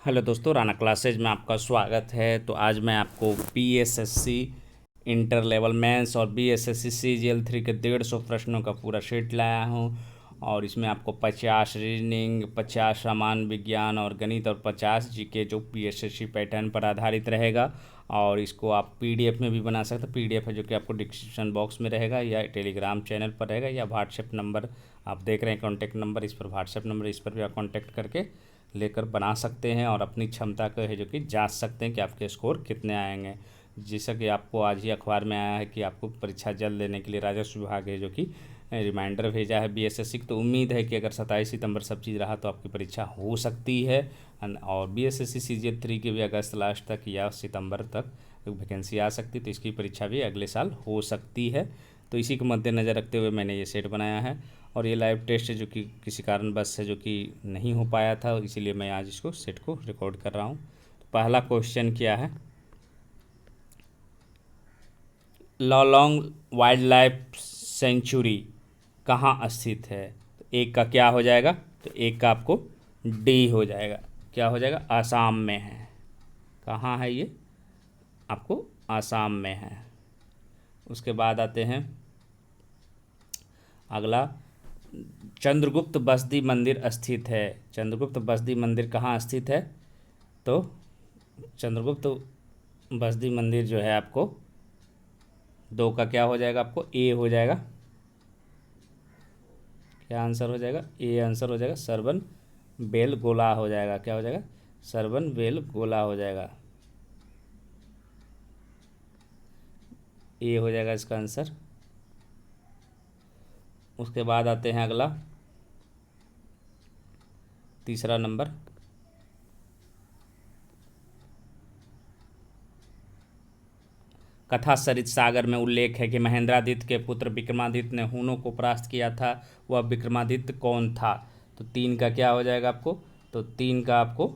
Hello दोस्तों, Rana classes में आपका स्वागत है। तो आज मैं आपको बीएसएससी इंटर लेवल मेंस और बीएसएससी सीजीएल 3 के 150 प्रश्नों का पूरा सेट लाया हूं। और इसमें आपको 50 रीजनिंग, 50 सामान्य विज्ञान और गणित और 50 जीके जो बीएसएससी पैटर्न पर आधारित रहेगा। और इसको आप पीडीएफ में भी बना सकते हैं। पीडीएफ है जो कि आपको डिस्क्रिप्शन बॉक्स में रहेगा या टेलीग्राम चैनल पर रहेगा, या व्हाट्सएप नंबर आप देख रहे हैं, कॉन्टैक्ट नंबर, इस पर व्हाट्सएप नंबर, इस पर भी आप कॉन्टैक्ट करके लेकर बना सकते हैं और अपनी क्षमता को है जो कि जांच सकते हैं कि आपके स्कोर कितने आएंगे। जैसा कि आपको आज ही अखबार में आया है कि आपको परीक्षा जल्द लेने के लिए राजस्व विभाग है जो कि रिमाइंडर भेजा है बीएसएससी की। तो उम्मीद है कि अगर 27 सितंबर सब चीज़ रहा तो आपकी परीक्षा हो सकती है। और बीएसएससी सीजीएल 3 के भी अगस्त लास्ट तक या सितंबर तक वैकेंसी आ सकती है, तो इसकी परीक्षा भी अगले साल हो सकती है। तो इसी को मद्देनज़र रखते हुए मैंने ये सेट बनाया है। और ये लाइव टेस्ट है जो कि किसी कारणवश है जो कि नहीं हो पाया था, इसीलिए मैं आज इसको सेट को रिकॉर्ड कर रहा हूँ। तो पहला क्वेश्चन क्या है, लॉलोंग वाइल्ड लाइफ सेंचुरी कहाँ स्थित है। तो एक का क्या हो जाएगा, तो एक का आपको डी हो जाएगा। क्या हो जाएगा, आसाम में है। कहाँ है ये, आपको आसाम में है। उसके बाद आते हैं अगला, चंद्रगुप्त बसदी मंदिर स्थित है। चंद्रगुप्त बसदी मंदिर कहाँ स्थित है, तो चंद्रगुप्त बसदी मंदिर जो है आपको दो का क्या हो जाएगा, आपको ए हो जाएगा। क्या आंसर हो जाएगा, ए आंसर हो जाएगा। सरबन बेल गोला हो जाएगा। क्या हो जाएगा, सरबन बेल गोला हो जाएगा। ए हो जाएगा इसका आंसर। उसके बाद आते हैं अगला, तीसरा नंबर, कथा सरित सागर में उल्लेख है कि महेंद्रादित्य के पुत्र विक्रमादित्य ने हूनों को परास्त किया था। वह विक्रमादित्य कौन था। तो 3 का क्या हो जाएगा आपको, तो 3 का आपको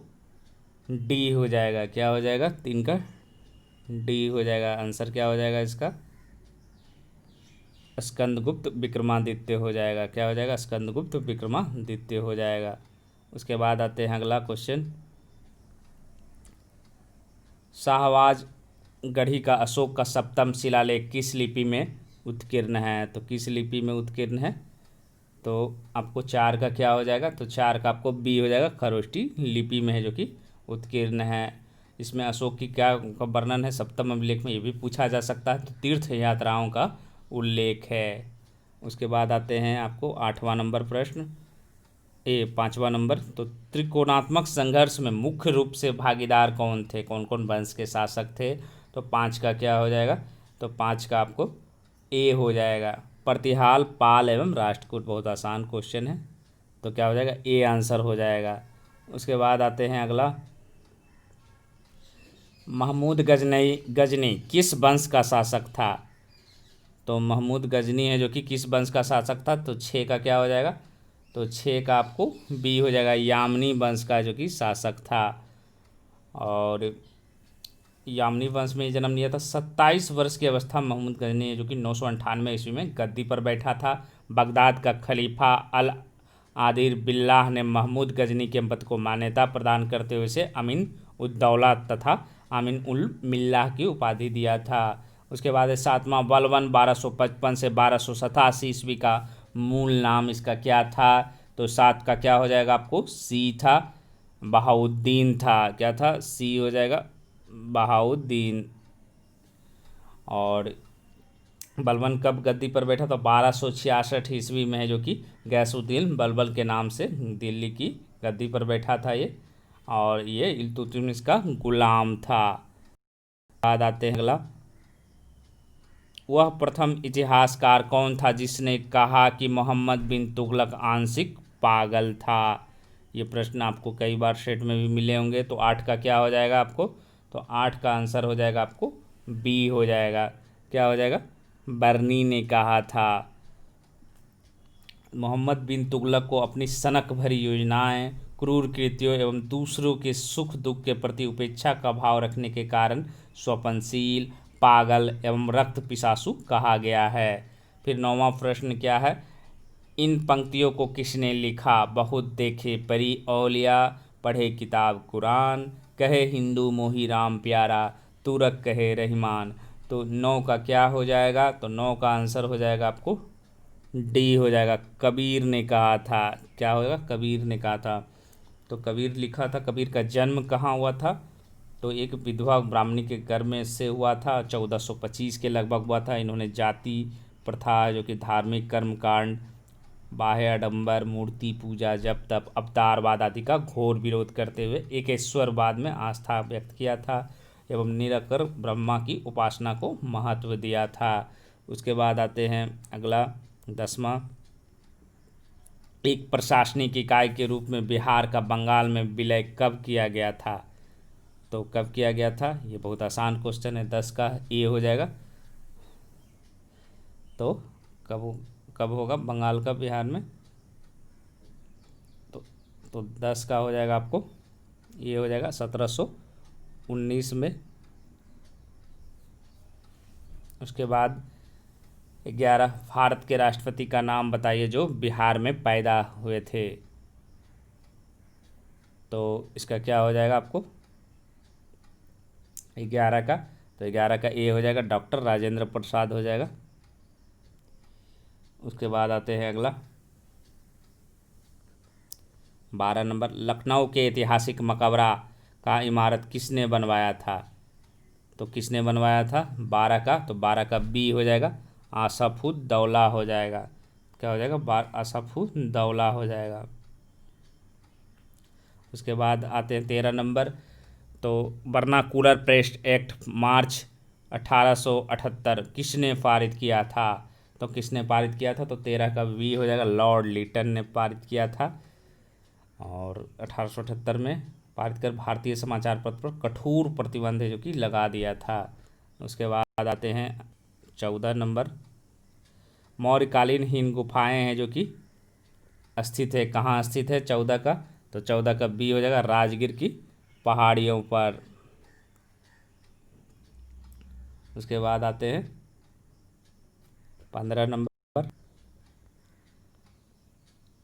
डी हो जाएगा। क्या हो जाएगा, 3 का डी हो जाएगा। आंसर क्या हो जाएगा इसका, स्कंदगुप्त विक्रमादित्य हो जाएगा। क्या हो जाएगा, स्कंदगुप्त विक्रमादित्य हो जाएगा। उसके बाद आते हैं अगला क्वेश्चन, शाहबाज गढ़ी का अशोक का सप्तम शिलालेख किस लिपि में उत्कीर्ण है। तो किस लिपि में उत्कीर्ण है, तो आपको 4 का क्या हो जाएगा, तो 4 का आपको बी हो जाएगा। खरोष्टी लिपि में है जो कि उत्कीर्ण है। इसमें अशोक की क्या का वर्णन है, सप्तम अभिलेख में, ये भी पूछा जा सकता है। तो तीर्थ यात्राओं का उल्लेख है। उसके बाद आते हैं आपको 8वां नंबर प्रश्न, 5वां नंबर, तो त्रिकोणात्मक संघर्ष में मुख्य रूप से भागीदार कौन थे, कौन कौन वंश के शासक थे। तो 5 का क्या हो जाएगा, तो 5 का आपको ए हो जाएगा। प्रतिहाल, पाल एवं राष्ट्रकूट। बहुत आसान क्वेश्चन है, तो क्या हो जाएगा, ए आंसर हो जाएगा। उसके बाद आते हैं अगला, महमूद गजनी किस वंश का शासक था। तो महमूद गजनी है जो कि किस वंश का शासक था। तो 6 का क्या हो जाएगा, तो 6 का आपको बी हो जाएगा। यामिनी वंश का जो कि शासक था। और यामिनी वंश में जन्म लिया था। 27 वर्ष की अवस्था महमूद गजनी है जो कि 998 ईस्वी में गद्दी पर बैठा था। बगदाद का खलीफा अल आदिर बिल्लाह ने महमूद गजनी के मत को मान्यता प्रदान करते हुए इसे अमीन उद्दौला तथा अमीन उल मिल्लाह की उपाधि दिया था। उसके बाद 7वां बलबन 1255 से 1287 ईस्वी का मूल नाम इसका क्या था। तो 7 का क्या हो जाएगा, आपको सी था, बहाउद्दीन था। क्या था, सी हो जाएगा, बहाउद्दीन। और बलबन कब गद्दी पर बैठा, तो 1266 ईस्वी में है जो कि गैसुद्दीन बलबल के नाम से दिल्ली की गद्दी पर बैठा था ये। और ये इल्तुतमिश का गुलाम था। बाद आते हैं अगला, वह प्रथम इतिहासकार कौन था जिसने कहा कि मोहम्मद बिन तुगलक आंशिक पागल था। ये प्रश्न आपको कई बार सेट में भी मिले होंगे। तो 8 का क्या हो जाएगा आपको, तो 8 का आंसर हो जाएगा आपको बी हो जाएगा। क्या हो जाएगा, बर्नी ने कहा था। मोहम्मद बिन तुगलक को अपनी सनक भरी योजनाएं, क्रूर कृत्यों एवं दूसरों के सुख दुख के प्रति उपेक्षा का भाव रखने के कारण स्वपनशील, पागल एवं रक्त पिशासु कहा गया है। फिर 9वां प्रश्न क्या है, इन पंक्तियों को किसने लिखा। बहुत देखे परी औलिया, पढ़े किताब कुरान, कहे हिंदू मोही राम प्यारा, तुरक कहे रहीमान। तो 9 का क्या हो जाएगा? तो 9 का आंसर हो जाएगा आपको डी हो जाएगा। कबीर ने कहा था, क्या होगा? कबीर ने कहा था। तो कबीर लिखा था। कबीर का जन्म कहाँ हुआ था? तो एक विधवा ब्राह्मणी के घर में से हुआ था, 1425 के लगभग हुआ था। इन्होंने जाति प्रथा, जो कि धार्मिक कर्मकांड, बाह्य आडंबर, मूर्ति पूजा, जप तप, अवतारवाद आदि का घोर विरोध करते हुए एकेश्वरवाद में आस्था व्यक्त किया था एवं निराकर ब्रह्मा की उपासना को महत्व दिया था। उसके बाद आते हैं अगला 10वां, एक प्रशासनिक इकाई के रूप में बिहार का बंगाल में विलय कब किया गया था? तो कब किया गया था? ये बहुत आसान क्वेश्चन है। 10 का ए हो जाएगा। तो कब कब होगा बंगाल का बिहार में? तो 10 का हो जाएगा आपको, ये हो जाएगा 1719 में। उसके बाद 11, भारत के राष्ट्रपति का नाम बताइए जो बिहार में पैदा हुए थे। तो इसका क्या हो जाएगा आपको 11 का? तो 11 का ए हो जाएगा, डॉक्टर राजेंद्र प्रसाद हो जाएगा। उसके बाद आते हैं अगला 12 नंबर, लखनऊ के ऐतिहासिक मकबरा का इमारत किसने बनवाया था? तो किसने बनवाया था 12 का? तो 12 का बी हो जाएगा, आसफउद्दौला हो जाएगा। क्या हो जाएगा? आसफउद्दौला हो जाएगा। उसके बाद आते हैं 13 नंबर, तो वर्नाकुलर प्रेस्ट एक्ट मार्च 1878 किसने पारित किया था? तो किसने पारित किया था? तो 13 का बी हो जाएगा, लॉर्ड लिटन ने पारित किया था। और 1878 में पारित कर भारतीय समाचार पत्र पर कठोर प्रतिबंध है जो कि लगा दिया था। उसके बाद आते हैं 14 नंबर, मौर्यकालीन हिम गुफाएं हैं जो कि स्थित है, कहाँ स्थित है 14 का? तो 14 का बी हो जाएगा, राजगीर की पहाड़ियों पर। उसके बाद आते हैं 15 नंबर,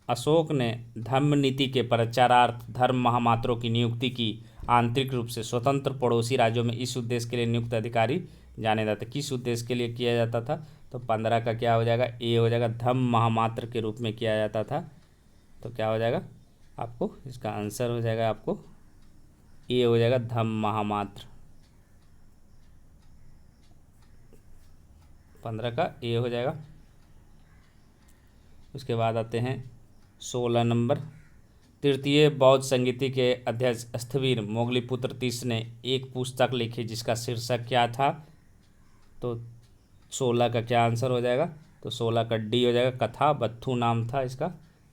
अशोक ने धम्म नीति के प्रचारार्थ धर्म महामात्रों की नियुक्ति की। आंतरिक रूप से स्वतंत्र पड़ोसी राज्यों में इस उद्देश्य के लिए नियुक्त अधिकारी जाने जाते। किस उद्देश्य के लिए किया जाता था? तो 15 का क्या हो जाएगा? ए हो जाएगा, धम्म महामात्र के रूप में किया जाता था। तो क्या हो जाएगा आपको? इसका आंसर हो जाएगा आपको ए हो जाएगा, धम्म महामात्र। 15 का ए हो जाएगा। उसके बाद आते हैं 16 नंबर, तृतीय बौद्ध संगीति के अध्यक्ष स्थविर मोगलीपुत्र तीसरे ने एक पुस्तक लिखी जिसका शीर्षक क्या था? तो 16 का क्या आंसर हो जाएगा? तो 16 का डी हो जाएगा, कथा बत्थु नाम था इसका।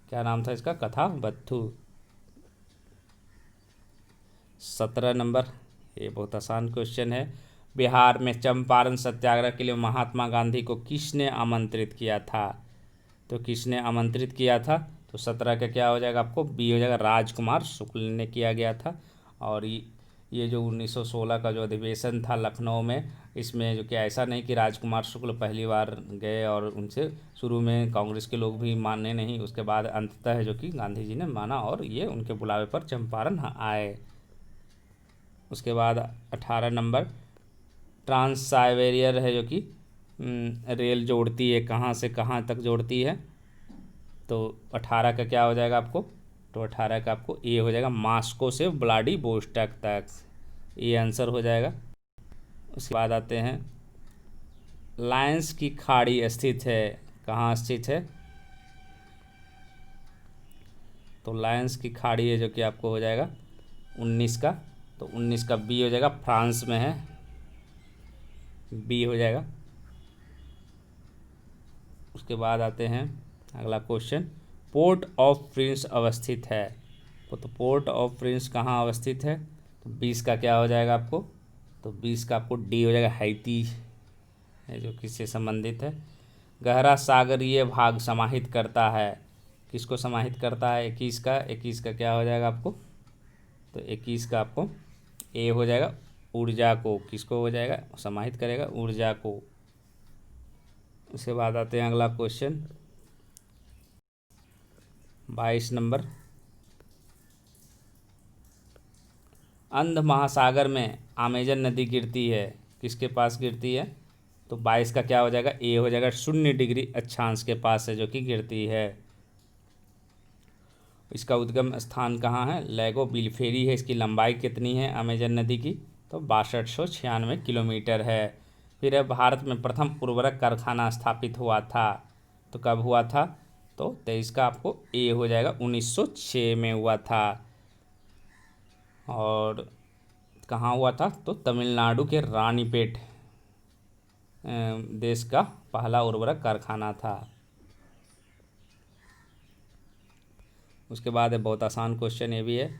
क्या नाम था इसका? कथा बत्थु। 17 नंबर, ये बहुत आसान क्वेश्चन है, बिहार में चंपारण सत्याग्रह के लिए महात्मा गांधी को किसने आमंत्रित किया था? तो किसने आमंत्रित किया था? तो 17 का क्या हो जाएगा आपको? बी हो जाएगा, राजकुमार शुक्ल ने किया गया था। और ये जो 1916 का जो अधिवेशन था लखनऊ में, इसमें जो कि ऐसा नहीं कि राजकुमार शुक्ल पहली बार गए और उनसे शुरू में कांग्रेस के लोग भी माने नहीं, उसके बाद अंततः है जो कि गांधी जी ने माना और ये उनके बुलावे पर चंपारण आए। उसके बाद 18 नंबर, ट्रांस साइबेरियर है जो कि रेल जोड़ती है, कहाँ से कहाँ तक जोड़ती है? तो 18 का क्या हो जाएगा आपको? तो 18 का आपको ए हो जाएगा, मास्को से व्लादिवोस्टॉक तक, ये आंसर हो जाएगा। उसके बाद आते हैं, लायंस की खाड़ी स्थित है, कहाँ स्थित है? तो लायंस की खाड़ी है जो कि आपको हो जाएगा 19 का। तो 19 का बी हो जाएगा, फ्रांस में है, बी हो जाएगा। उसके बाद आते हैं अगला क्वेश्चन, पोर्ट ऑफ प्रिंस अवस्थित है। तो पोर्ट ऑफ प्रिंस कहाँ अवस्थित है? तो 20 का क्या हो जाएगा आपको? तो 20 का आपको डी हो जाएगा, हैती है जो किससे संबंधित है। गहरा सागरीय भाग समाहित करता है, किसको समाहित करता है? 21 का। 21 का क्या हो जाएगा आपको? तो 21 का आपको ए हो जाएगा, ऊर्जा को। किसको हो जाएगा? समाहित करेगा ऊर्जा को। उसके बाद आते हैं अगला क्वेश्चन 22 नंबर, अंध महासागर में अमेजन नदी गिरती है, किसके पास गिरती है? तो 22 का क्या हो जाएगा? ए हो जाएगा, 0 डिग्री अक्षांश के पास है जो कि गिरती है। इसका उद्गम स्थान कहाँ है? लैगो बिलफेरी है। इसकी लंबाई कितनी है अमेजन नदी की? तो 6296 किलोमीटर है। फिर है, भारत में प्रथम उर्वरक कारखाना स्थापित हुआ था, तो कब हुआ था? तो 23 का आपको ए हो जाएगा, 1906 में हुआ था। और कहाँ हुआ था? तो तमिलनाडु के रानीपेट देश का पहला उर्वरक कारखाना था। उसके बाद है, बहुत आसान क्वेश्चन ये भी है,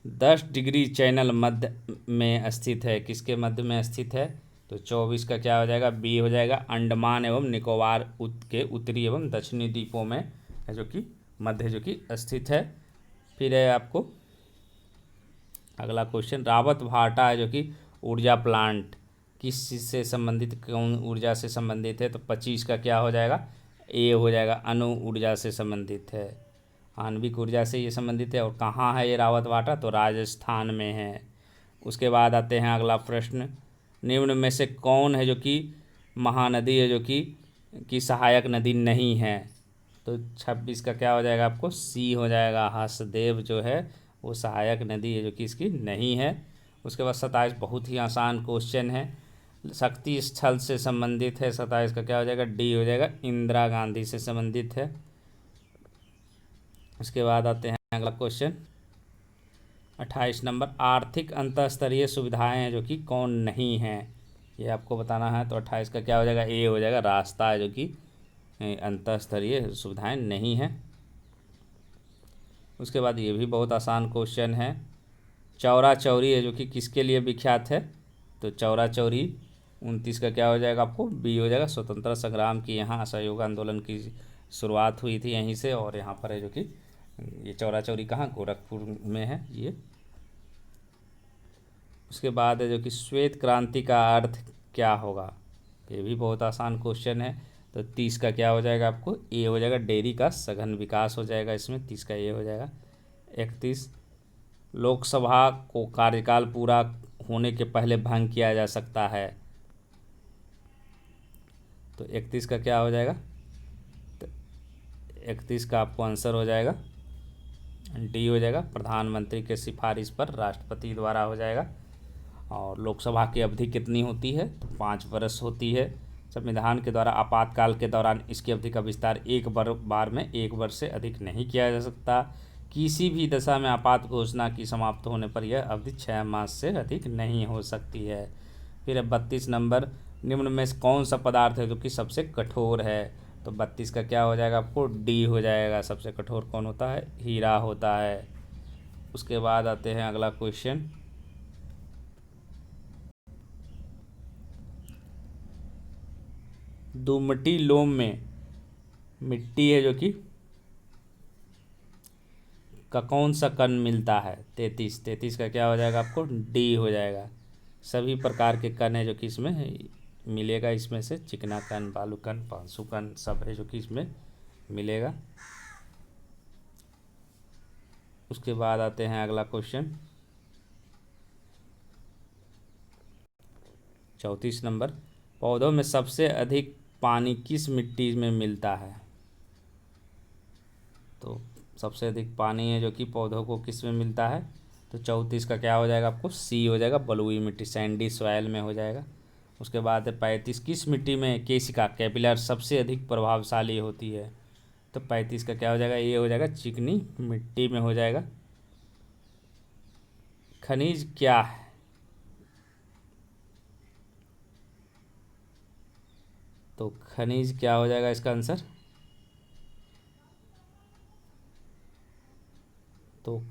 10 डिग्री चैनल मध्य में स्थित है, किसके मध्य में स्थित है? तो 24 का क्या हो जाएगा? बी हो जाएगा, अंडमान एवं निकोबार के उत्तरी एवं दक्षिणी द्वीपों में है जो कि मध्य जो कि स्थित है। फिर है आपको अगला क्वेश्चन, रावत भाटा है जो कि ऊर्जा प्लांट किस चीज़ से संबंधित, कौन ऊर्जा से संबंधित है? तो 25 का क्या हो जाएगा? ए हो जाएगा, अणु ऊर्जा से संबंधित है, आणविक ऊर्जा से ये संबंधित है। और कहाँ है ये रावत भाटा? तो राजस्थान में है। उसके बाद आते हैं अगला प्रश्न, निम्न में से कौन है जो कि महानदी है जो कि सहायक नदी नहीं है? तो 26 का क्या हो जाएगा आपको? सी हो जाएगा, हसदेव जो है वो सहायक नदी है जो कि इसकी नहीं है। उसके बाद 27 बहुत ही आसान क्वेश्चन है, शक्ति स्थल से संबंधित है। 27 का क्या हो जाएगा? डी हो जाएगा, इंदिरा गांधी से संबंधित है। उसके बाद आते हैं अगला क्वेश्चन 28 नंबर, आर्थिक अंतःस्तरीय सुविधाएं हैं जो कि कौन नहीं है, ये आपको बताना है। तो 28 का क्या हो जाएगा? ए हो जाएगा, रास्ता है जो कि अंतःस्तरीय सुविधाएं नहीं है। उसके बाद ये भी बहुत आसान क्वेश्चन है, चौरा चौरी है जो कि किसके लिए विख्यात है? तो चौरा चौरी 29 का क्या हो जाएगा आपको? बी हो जाएगा, स्वतंत्रता संग्राम की, यहाँ असहयोग आंदोलन की शुरुआत हुई थी यहीं से, और यहाँ पर है जो कि ये चौरा चौरी कहाँ? गोरखपुर में है ये। उसके बाद है जो कि श्वेत क्रांति का अर्थ क्या होगा, ये भी बहुत आसान क्वेश्चन है। तो 30 का क्या हो जाएगा आपको? ए हो जाएगा, डेयरी का सघन विकास हो जाएगा इसमें, 30 का ए हो जाएगा। 31, लोकसभा को कार्यकाल पूरा होने के पहले भंग किया जा सकता है, तो 31 का क्या हो जाएगा? तो 31 का आपको आंसर हो जाएगा डी हो जाएगा, प्रधानमंत्री के सिफारिश पर राष्ट्रपति द्वारा हो जाएगा। और लोकसभा की अवधि कितनी होती है? तो 5 वर्ष होती है। संविधान के द्वारा आपातकाल के दौरान इसकी अवधि का विस्तार एक बार में 1 वर्ष से अधिक नहीं किया जा सकता। किसी भी दशा में आपात घोषणा की समाप्त होने पर यह अवधि 6 मास से अधिक नहीं हो सकती है। फिर 32 नंबर, निम्न में से कौन सा पदार्थ है जो कि सबसे कठोर है? तो 32 का क्या हो जाएगा आपको? डी हो जाएगा, सबसे कठोर कौन होता है? हीरा होता है। उसके बाद आते हैं अगला क्वेश्चन, दुमटी लोम में मिट्टी है जो कि का कौन सा कण मिलता है? 33 का क्या हो जाएगा आपको? डी हो जाएगा, सभी प्रकार के कण है जो कि इसमें मिलेगा, इसमें से चिकना कण, बालू कण, पांसु कण सब है जो कि इसमें मिलेगा। उसके बाद आते हैं अगला क्वेश्चन 34 नंबर, पौधों में सबसे अधिक पानी किस मिट्टी में मिलता है? तो सबसे अधिक पानी है जो कि पौधों को किस में मिलता है? तो 34 का क्या हो जाएगा आपको? सी हो जाएगा, बलुई मिट्टी, सैंडी सॉयल में हो जाएगा। उसके बाद 35, किस मिट्टी में केशिका कैपिलर सबसे अधिक प्रभावशाली होती है? तो 35 का क्या हो जाएगा? ये हो जाएगा, चिकनी मिट्टी में हो जाएगा। खनिज क्या है? तो खनिज क्या हो जाएगा इसका आंसर? तो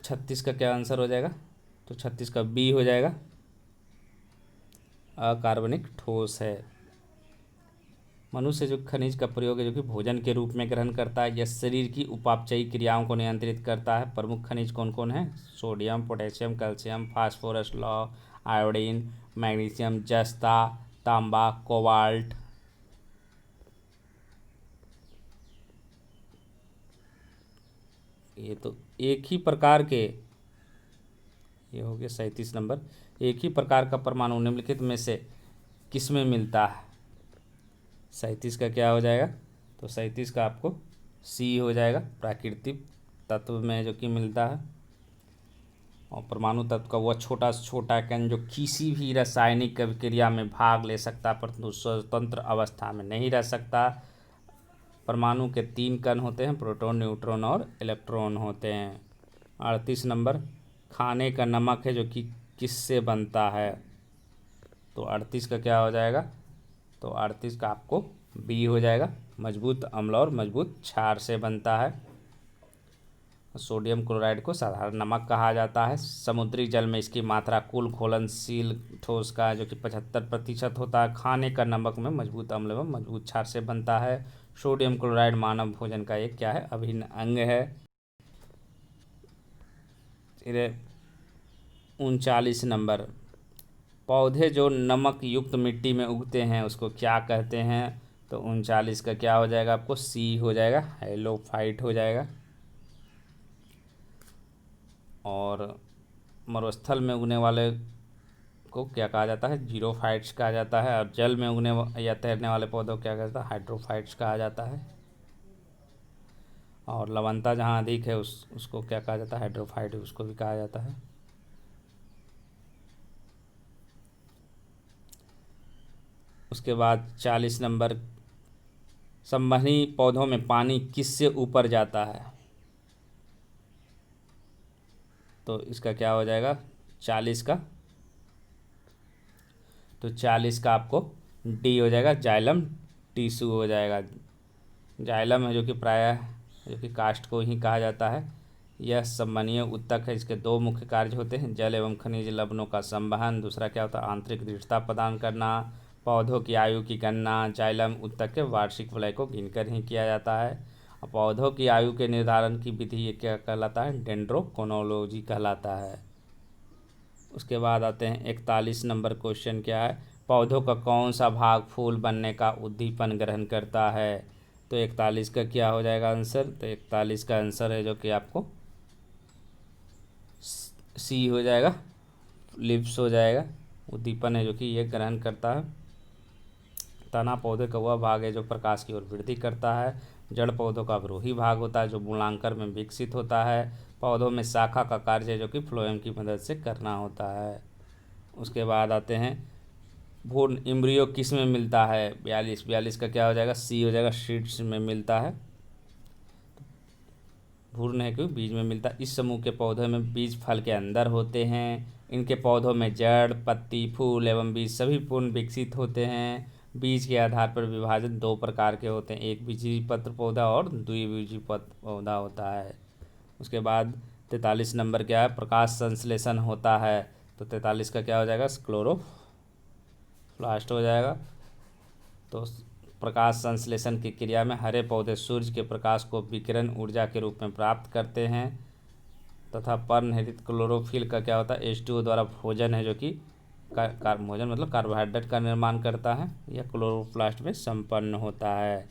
36 का क्या आंसर हो जाएगा? तो 36 का बी हो जाएगा, अकार्बनिक ठोस है। मनुष्य जो खनिज का प्रयोग है जो कि भोजन के रूप में ग्रहण करता है, यह शरीर की उपापचयी क्रियाओं को नियंत्रित करता है। प्रमुख खनिज कौन कौन है? सोडियम, पोटेशियम, कैल्शियम, फास्फोरस, लौह, आयोडीन, मैग्नीशियम, जस्ता, तांबा, कोबाल्ट। ये तो एक ही प्रकार के ये हो गया 37 नंबर। एक ही प्रकार का परमाणु निम्नलिखित में से किस में मिलता है? 37 का क्या हो जाएगा? तो 37 का आपको सी हो जाएगा, प्राकृतिक तत्व में जो कि मिलता है। और परमाणु तत्व का वह छोटा से छोटा कण जो किसी भी रासायनिक अभिक्रिया में भाग ले सकता परंतु स्वतंत्र अवस्था में नहीं रह सकता। परमाणु के 3 कण होते हैं, प्रोटॉन, न्यूट्रॉन और इलेक्ट्रॉन होते हैं। 38 नंबर, खाने का नमक है जो कि किससे बनता है? तो 38 का क्या हो जाएगा? तो 38 का आपको बी हो जाएगा, मजबूत अम्ल और मजबूत क्षार से बनता है। सोडियम क्लोराइड को साधारण नमक कहा जाता है। समुद्री जल में इसकी मात्रा कुल घुलनशील ठोस का जो कि 75% होता है। खाने का नमक में मजबूत अम्ल एवं मजबूत क्षार से बनता है। सोडियम क्लोराइड मानव भोजन का एक क्या है? अभिन्न अंग है। फिर 39 नंबर, पौधे जो नमक युक्त मिट्टी में उगते हैं उसको क्या कहते हैं? तो 39 का क्या हो जाएगा? आपको सी हो जाएगा, हेलोफाइट हो जाएगा। और मरुस्थल में उगने वाले को क्या कहा जाता है? जीरोफाइट्स कहा जाता है। और जल में उगने या तैरने वाले पौधों को क्या कहता है? हाइड्रोफाइट्स कहा जाता है। और लवणता जहाँ अधिक है उसको क्या कहा जाता है? हाइड्रोफाइट, उसको भी कहा जाता है। उसके बाद 40 नंबर, संवहनी पौधों में पानी किससे ऊपर जाता है? तो इसका क्या हो जाएगा? 40 का, तो 40 का आपको डी हो जाएगा, जाइलम टिश्यू हो जाएगा। जाइलम है जो कि प्रायः जो कि काष्ठ को ही कहा जाता है। यह संवहनीय ऊतक है। इसके 2 मुख्य कार्य होते हैं, जल एवं खनिज लवणों का संवहन, दूसरा क्या होता है? आंतरिक दृढ़ता प्रदान करना। पौधों की आयु की गणना जाइलम ऊतक के वार्षिक वलय को गिनकर ही किया जाता है। और पौधों की आयु के निर्धारण की विधि ये क्या कहलाता है? डेंड्रोक्रोनोलॉजी कहलाता है। उसके बाद आते हैं 41 नंबर क्वेश्चन, क्या है? पौधों का कौन सा भाग फूल बनने का उद्दीपन ग्रहण करता है? तो 41 का क्या हो जाएगा आंसर? तो 41 का आंसर है जो कि आपको सी हो जाएगा, लिप्स हो जाएगा। उद्दीपन है जो कि ये ग्रहण करता है। तना पौधे का वह भाग है जो प्रकाश की ओर वृद्धि करता है। जड़ पौधों का अवरोही भाग होता है जो मूलांकर में विकसित होता है। पौधों में शाखा का कार्य है जो कि फ्लोएम की मदद से करना होता है। उसके बाद आते हैं भ्रूण इम्ब्रियो किस में मिलता है? 42 का क्या हो जाएगा? सी हो जाएगा, सीड्स में मिलता है। भ्रूण है क्यों? बीज में मिलता है। इस समूह के पौधों में बीज फल के अंदर होते हैं। इनके पौधों में जड़, पत्ती, फूल एवं बीज सभी पूर्ण विकसित होते हैं। बीज के आधार पर विभाजन 2 प्रकार के होते हैं, एक बीजीपत्र पौधा और द्विबीजीपत्र पौधा होता है। उसके बाद 43 नंबर क्या है? प्रकाश संश्लेषण होता है। तो 43 का क्या हो जाएगा? क्लोरोप्लास्ट हो जाएगा। तो प्रकाश संश्लेषण की क्रिया में हरे पौधे सूर्य के प्रकाश को विकिरण ऊर्जा के रूप में प्राप्त करते हैं तथा पर्णहरित क्लोरोफिल का क्या होता है? H2O द्वारा भोजन है जो कि भोजन मतलब कार्बोहाइड्रेट का निर्माण करता है। यह क्लोरोप्लास्ट में संपन्न होता है।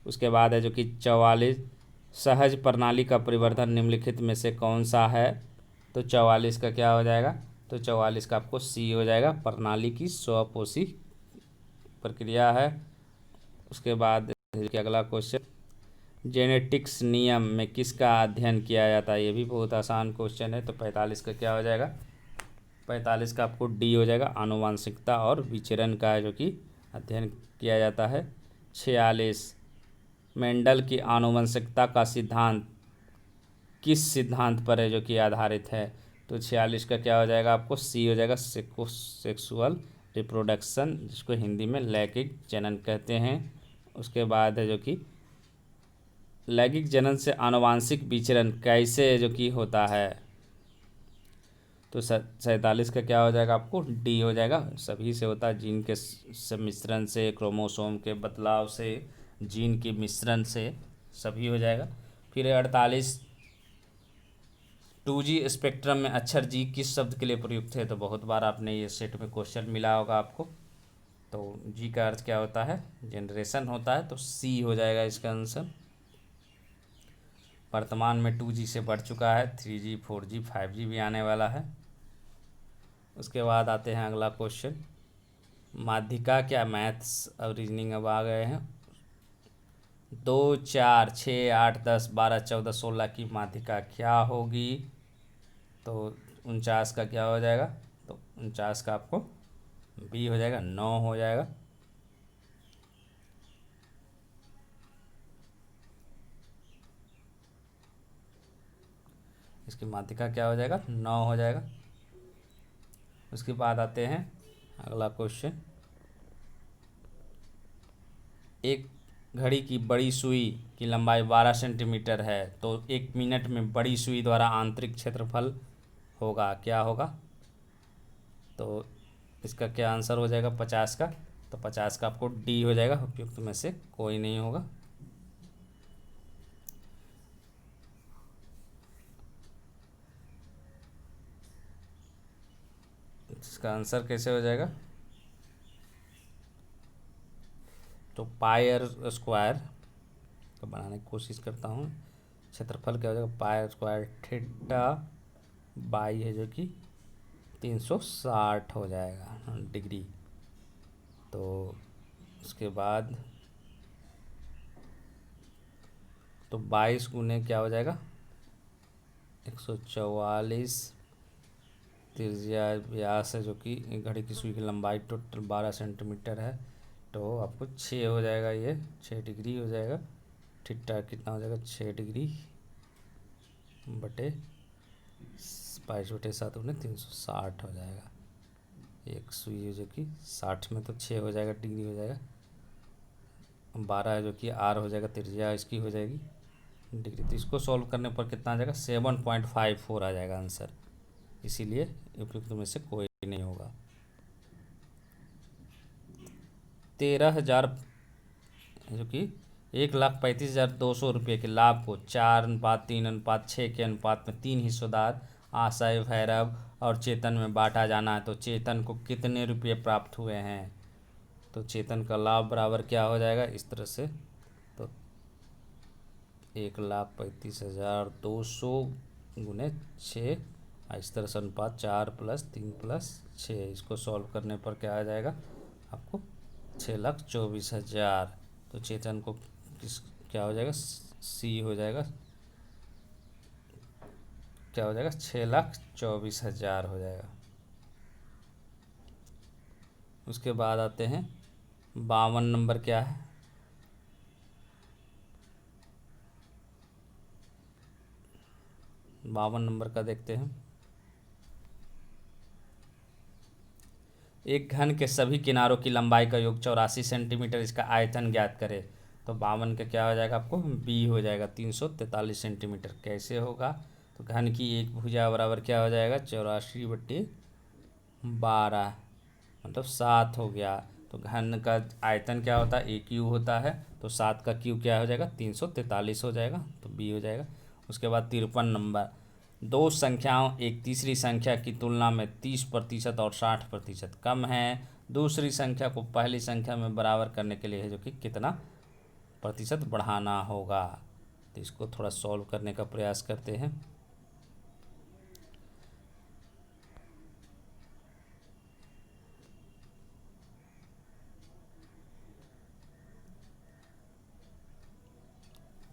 उसके बाद है जो कि 44, सहज प्रणाली का परिवर्धन निम्नलिखित में से कौन सा है? तो 44 का क्या हो जाएगा? तो 44 का आपको सी हो जाएगा, प्रणाली की स्वपोषी प्रक्रिया है। उसके बाद अगला क्वेश्चन, जेनेटिक्स नियम में किसका अध्ययन किया जाता है? ये भी बहुत आसान क्वेश्चन है। तो 45 का क्या हो जाएगा? 45 का आपको डी हो जाएगा, आनुवांशिकता और विचरण का है जो कि अध्ययन किया जाता है। 46, मेंडल की आनुवंशिकता का सिद्धांत किस सिद्धांत पर है जो कि आधारित है? तो 46 का क्या हो जाएगा? आपको सी हो जाएगा, सेक्सुअल रिप्रोडक्शन, जिसको हिंदी में लैंगिक जनन कहते हैं। उसके बाद है जो कि लैंगिक जनन से आनुवांशिक विचरण कैसे जो कि होता है? तो 47 का क्या हो जाएगा? आपको डी हो जाएगा, सभी से होता है, जीन के सम्मिश्रण से, क्रोमोसोम के बदलाव से, जीन के मिश्रण से, सभी हो जाएगा। फिर 48, 2G स्पेक्ट्रम में अक्षर जी किस शब्द के लिए प्रयुक्त है? तो बहुत बार आपने ये सेट में क्वेश्चन मिला होगा आपको। तो जी का अर्थ क्या होता है? जनरेशन होता है। तो सी हो जाएगा इसका आंसर। वर्तमान में 2G से बढ़ चुका है, 3G 4G 5G भी आने वाला है। उसके बाद आते हैं अगला क्वेश्चन। माध्यिका क्या, मैथ्स और रीजनिंग अब आ गए हैं। 2, 4, 6, 8, 10, 12, 14, 16 की माध्यिका क्या होगी? तो 49 का क्या हो जाएगा? तो 49 का आपको बी हो जाएगा, 9 हो जाएगा। इसकी माध्यिका क्या हो जाएगा? 9 हो जाएगा। उसके बाद आते हैं अगला क्वेश्चन। एक घड़ी की बड़ी सुई की लंबाई 12 सेंटीमीटर है, तो 1 मिनट में बड़ी सुई द्वारा आंतरिक क्षेत्रफल होगा, क्या होगा? तो इसका क्या आंसर हो जाएगा 50 का? तो 50 का आपको डी हो जाएगा, उपयुक्त में से कोई नहीं होगा। इसका आंसर कैसे हो जाएगा? तो पाई स्क्वायर तो बनाने की कोशिश करता हूँ। क्षेत्रफल क्या हो जाएगा? पाई स्क्वायर थीटा बाई है जो कि 360 हो जाएगा डिग्री। तो उसके बाद तो 22 गुने क्या हो जाएगा? 144 त्रिज्या व्यास है जो कि घड़ी की सुई की लंबाई टोटल 12 सेंटीमीटर है, तो आपको 6 हो जाएगा, ये 6 डिग्री हो जाएगा। थीटा कितना हो जाएगा? 6 डिग्री बटे 22/7 गुने 360 हो जाएगा। एक सुई है जो कि 60 में तो 6 हो जाएगा, डिग्री हो जाएगा। 12 है जो कि आर हो जाएगा, त्रिज्या इसकी हो जाएगी डिग्री। तो इसको सॉल्व करने पर कितना आ जाएगा? 7.54 आ जाएगा आंसर। इसीलिए उपयुक्त में से कोई नहीं होगा। 13,000 जो कि 1,35,200 रुपये के लाभ को 4:3:6 के अनुपात में 3 हिस्सेदार आशय, भैरव और चेतन में बांटा जाना है, तो चेतन को कितने रुपये प्राप्त हुए हैं? तो चेतन का लाभ बराबर क्या हो जाएगा इस तरह से? तो 1,35,200 गुने 6, इस तरह से अनुपात 4+3+6। इसको सॉल्व करने पर क्या आ जाएगा आपको? 6,24,000। तो चेतन को किस क्या हो जाएगा? सी हो जाएगा, क्या हो जाएगा? 6,24,000 हो जाएगा। उसके बाद आते हैं 52 नंबर क्या है? 52 नंबर का देखते हैं। एक घन के सभी किनारों की लंबाई का योग 84 सेंटीमीटर, इसका आयतन ज्ञात करें। तो 52 का क्या हो जाएगा आपको? बी हो जाएगा, 343 सेंटीमीटर। कैसे होगा? तो घन की एक भुजा बराबर क्या हो जाएगा? 84/12 मतलब 7 हो गया। तो घन का आयतन क्या होता है? ए क्यू होता है, तो 7 का क्यू क्या हो जाएगा? 343 हो जाएगा, तो बी हो जाएगा। उसके बाद 53 नंबर। दो संख्याओं एक तीसरी संख्या की तुलना में 30% और 60% कम है। दूसरी संख्या को पहली संख्या में बराबर करने के लिए है जो कि कितना प्रतिशत बढ़ाना होगा? तो इसको थोड़ा सॉल्व करने का प्रयास करते हैं।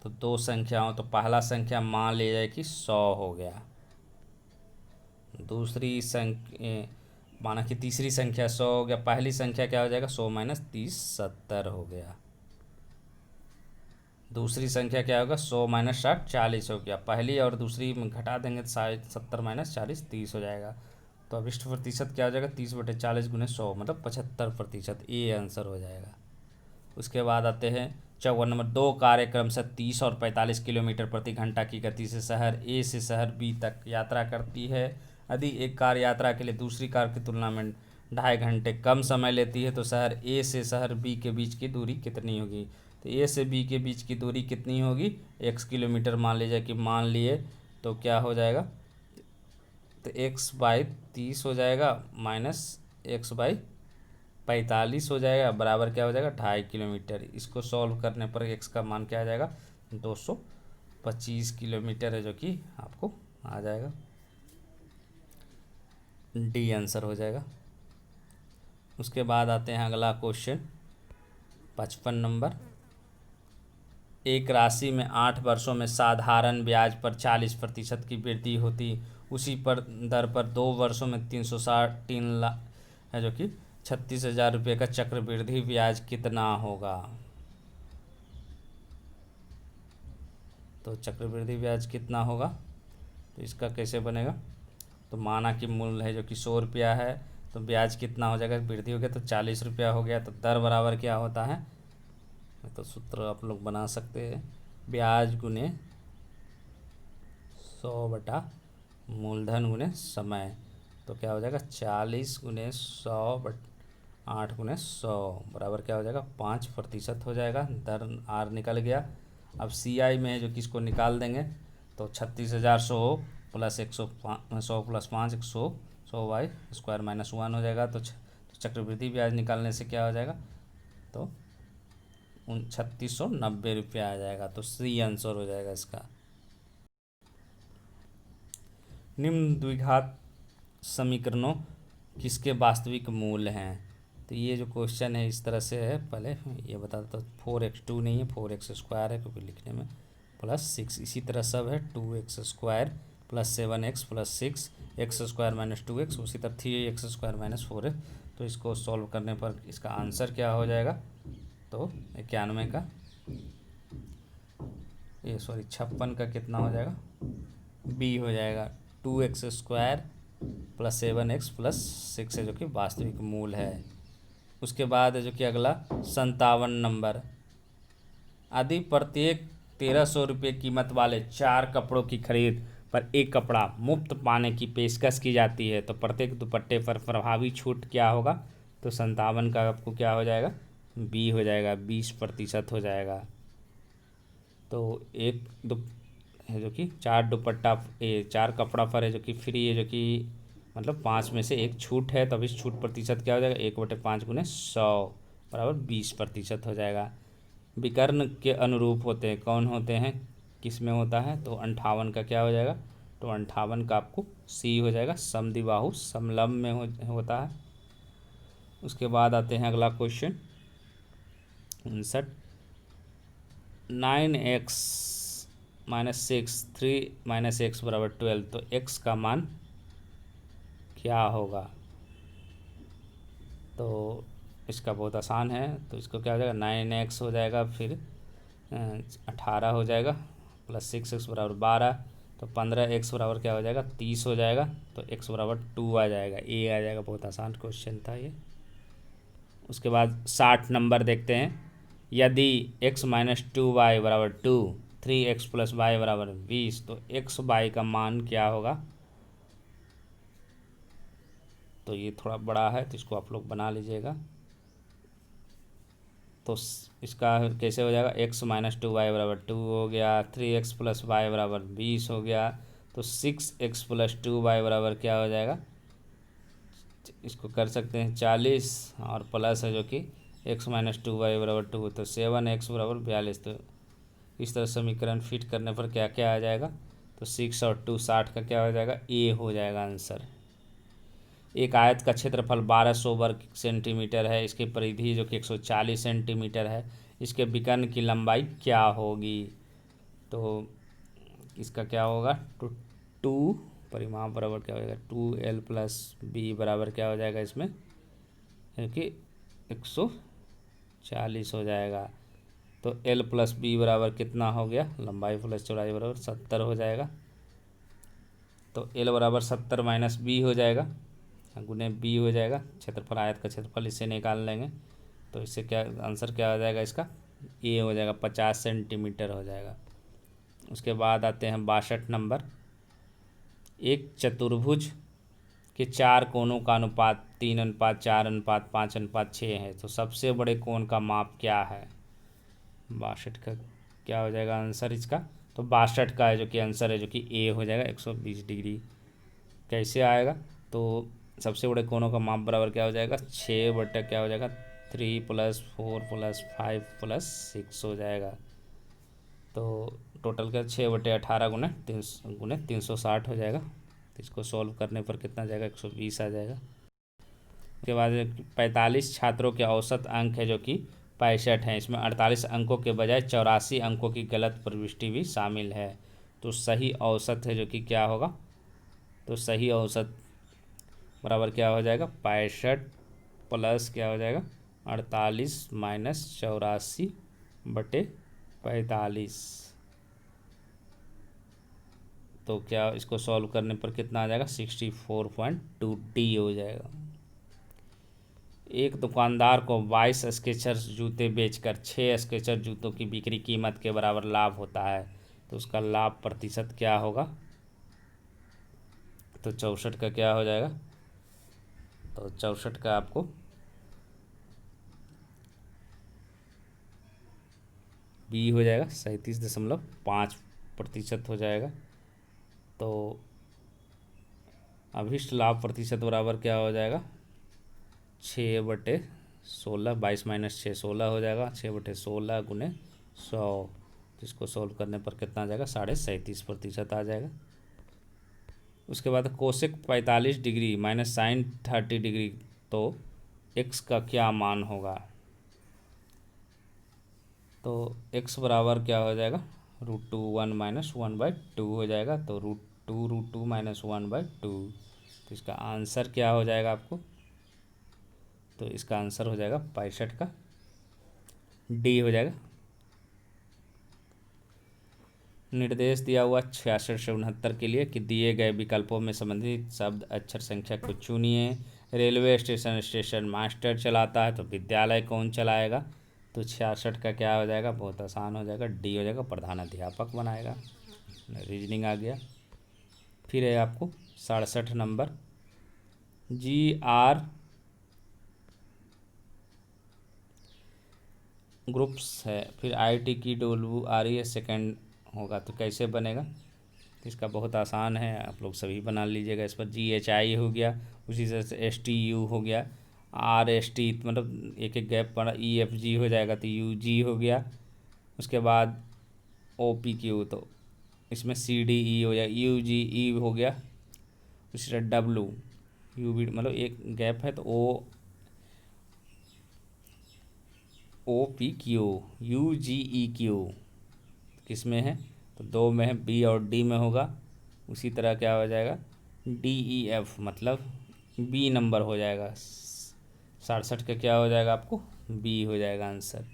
तो दो संख्याओं, तो पहला संख्या मान लिया जाए कि 100 हो गया। दूसरी संख्या माना कि तीसरी संख्या 100 हो गया। पहली संख्या क्या हो जाएगा? 100 - 30 70 हो गया। दूसरी संख्या क्या होगा? 100 - 60 40 हो गया। पहली और दूसरी में घटा देंगे तो 70 - 40 30 हो जाएगा। तो अभिष्ट प्रतिशत क्या हो जाएगा? 30/40 गुने 100 मतलब 75%। ये आंसर हो जाएगा। उसके बाद आते हैं 54 नंबर। दो कार्यक्रम से 30 और 45 किलोमीटर प्रति घंटा की गति से शहर ए से शहर बी तक यात्रा करती है। यदि एक कार यात्रा के लिए दूसरी कार की तुलना में 2.5 घंटे कम समय लेती है, तो शहर ए से शहर बी के बीच की दूरी कितनी होगी? तो ए से बी के बीच की दूरी कितनी होगी? x किलोमीटर मान लीजिए कि मान लिए, तो क्या हो जाएगा? तो x/30 हो जाएगा माइनस x/45 हो जाएगा, बराबर क्या हो जाएगा? 2.5 किलोमीटर। इसको सॉल्व करने पर x का मान क्या आ जाएगा? 225 किलोमीटर है जो कि आपको आ जाएगा। डी आंसर हो जाएगा। उसके बाद आते हैं अगला क्वेश्चन 55 नंबर। एक राशि में 8 वर्षों में साधारण ब्याज पर 40% की वृद्धि होती, उसी पर दर पर 2 वर्षों में 363 लाख है, जो कि 36,000 रुपये का चक्रवृद्धि ब्याज कितना होगा। तो चक्रवृद्धि ब्याज कितना होगा, तो इसका कैसे बनेगा। तो माना कि मूल्य है जो कि 100 रुपया है, तो ब्याज कितना हो जाएगा, वृद्धि हो गया तो 40 रुपया हो गया, तो दर बराबर क्या होता है। तो सूत्र आप लोग बना सकते हैं, ब्याज गुने 100 बटा मूलधन गुने समय। तो क्या हो जाएगा 40 गुने 100 बट 8 गुने 100 बराबर क्या हो जाएगा 5% हो जाएगा। दर आर निकल गया। अब सी आई में है जो कि इसको निकाल देंगे, तो 36,100 plus 100 plus 5 100 100 by square minus 1 हो जाएगा। तो चक्रवृद्धि ब्याज निकालने से क्या हो जाएगा, तो 3690 रुपया आ जाएगा। तो सी आंसर हो जाएगा इसका। निम्न द्विघात समीकरणों किसके वास्तविक मूल हैं। तो ये जो क्वेश्चन है इस तरह से है, पहले ये बता देता हूँ। 4x2 नहीं है, 4x² है क्योंकि लिखने में, +6 इसी तरह सब है। 2x² plus 7x plus 6 x² minus 2x, उसी तरह 3x² माइनस 4x। तो इसको सॉल्व करने पर इसका आंसर क्या हो जाएगा, तो 91 का ये 56 का कितना हो जाएगा, बी हो जाएगा। 2x² प्लस 7x प्लस 6 है जो कि वास्तविक मूल है। उसके बाद है जो कि अगला 57 नंबर। यदि प्रत्येक 1300 रुपये कीमत वाले 4 कपड़ों की खरीद पर एक कपड़ा मुफ्त पाने की पेशकश की जाती है, तो प्रत्येक दुपट्टे पर प्रभावी छूट क्या होगा। तो 57 का आपको क्या हो जाएगा, बी हो जाएगा, 20% हो जाएगा। तो एक है जो कि 4 दुपट्टा 4 कपड़ा पर है जो कि फ्री है, जो कि मतलब 5 में से एक छूट है, तब इस छूट प्रतिशत क्या हो जाएगा 1/5 गुने 100 बराबर 20% हो जाएगा। विकर्ण के अनुरूप होते हैं, कौन होते हैं, किस में होता है, तो 58 का क्या हो जाएगा, तो 58 का आपको सी हो जाएगा, समद्विबाहु समलंब में होता है। उसके बाद आते हैं अगला question 59। 9x minus 6 3 minus x बराबर 12, तो x का मान क्या होगा। तो इसका बहुत आसान है, तो इसको क्या हो जाएगा 9x हो जाएगा, फिर 18 हो जाएगा, प्लस 6x बराबर 12, तो 15x बराबर क्या हो जाएगा 30 हो जाएगा, तो x बराबर 2 आ जाएगा, ए आ जाएगा। बहुत आसान क्वेश्चन था ये। उसके बाद 60 नंबर देखते हैं। यदि x माइनस 2y बराबर 2, 3x प्लस वाई बराबर 20, तो x y का मान क्या होगा। तो ये थोड़ा बड़ा है, तो इसको आप लोग बना लीजिएगा। तो इसका कैसे हो जाएगा, x माइनस 2y बराबर 2 हो गया, 3x प्लस वाई बराबर 20 हो गया, तो 6x प्लस 2y बराबर क्या हो जाएगा, इसको कर सकते हैं 40, और प्लस है जो कि x माइनस 2y बराबर 2, तो 7x बराबर 42। तो इस तरह समीकरण फिट करने पर क्या क्या आ जाएगा, तो 6 और 2 60 का क्या हो जाएगा, ए हो जाएगा आंसर। एक आयत का क्षेत्रफल 1200 वर्ग सेंटीमीटर है, इसकी परिधि जो कि 140 सेंटीमीटर है, इसके विकर्ण की लंबाई क्या होगी। तो इसका क्या होगा, टू परिमाप बराबर क्या हो जाएगा 2l प्लस बी बराबर क्या हो जाएगा इसमें, क्योंकि 140 हो जाएगा। तो l प्लस बी बराबर कितना हो गया, लंबाई प्लस चौड़ाई बराबर 70 हो जाएगा। तो l बराबर 70 माइनस बी हो जाएगा, गुने बी हो जाएगा, क्षेत्रफल आयत का क्षेत्रफल इससे निकाल लेंगे, तो इससे क्या आंसर क्या हो जाएगा इसका, ए हो जाएगा, 50 सेंटीमीटर हो जाएगा। उसके बाद आते हैं 62 नंबर। एक चतुर्भुज के 4 कोणों का अनुपात 3:4:5:6 है, तो सबसे बड़े कोण का माप क्या है। 62 का क्या हो जाएगा आंसर इसका, तो 62 का है जो कि आंसर है जो कि ए हो जाएगा, 120 डिग्री। कैसे आएगा, तो सबसे बड़े कोणों का माप बराबर क्या हो जाएगा 6 बटे क्या हो जाएगा 3 प्लस 4 प्लस 5 प्लस 6 हो जाएगा। तो टोटल का 6/18 गुने 360 हो जाएगा। तो इसको सॉल्व करने पर कितना जाएगा, 120 आ जाएगा। उसके बाद 45 छात्रों के औसत अंक है जो कि 65 हैं। इसमें 48 अंकों के बजाय 84 अंकों की गलत प्रविष्टि भी शामिल है। तो सही औसत है जो कि क्या होगा, तो सही औसत बराबर क्या हो जाएगा, 65 प्लस क्या हो जाएगा, 48 माइनस 84/45। तो क्या इसको सॉल्व करने पर कितना आ जाएगा, 64.2D हो जाएगा। एक दुकानदार को 22 स्केचर्स जूते बेचकर 6 स्केचर जूतों की बिक्री कीमत के बराबर लाभ होता है। तो उसका लाभ प्रतिशत क्या होगा, तो 64 का क्या हो जाएगा, तो 64 का आपको बी हो जाएगा, 37.5% हो जाएगा। तो अभिष्ट लाभ प्रतिशत बराबर क्या हो जाएगा, 6/16, 22 माइनस 6 16 हो जाएगा, 6/16 गुने 100। जिसको सोल्व करने पर कितना आ जाएगा, 37.5% आ जाएगा। उसके बाद cosec 45 degree minus sine 30 degree, तो एक्स का क्या मान होगा। तो एक्स बराबर क्या हो जाएगा, √2 1 माइनस 1/2 हो जाएगा। तो √2 माइनस 1/2। तो इसका आंसर क्या हो जाएगा आपको, तो इसका आंसर हो जाएगा 65 का डी हो जाएगा। निर्देश दिया हुआ 66 से 69 के लिए कि दिए गए विकल्पों में संबंधित शब्द अक्षर संख्या को चुनिए। रेलवे स्टेशन स्टेशन मास्टर चलाता है, तो विद्यालय कौन चलाएगा। तो 66 का क्या हो जाएगा, बहुत आसान हो जाएगा, डी हो जाएगा, प्रधान अध्यापक बनाएगा। रीजनिंग आ गया। फिर है आपको 67 नंबर, GR ग्रुप्स है, फिर IT की WRE सेकेंड होगा, तो कैसे बनेगा। इसका बहुत आसान है, आप लोग सभी बना लीजिएगा। इस पर GHI हो गया, उसी से STU हो गया, RST मतलब एक एक गैप पर EFG हो जाएगा, तो UG हो गया। उसके बाद OPQ, तो इसमें CDE हो जाएगा, UGE हो गया। उसी तरह WUV मतलब एक गैप है, तो OPQ UGEQ किस में है, तो 2 में है, B और D में होगा। उसी तरह क्या हो जाएगा, DEF मतलब B नंबर हो जाएगा। 67 का क्या हो जाएगा आपको, B हो जाएगा आंसर।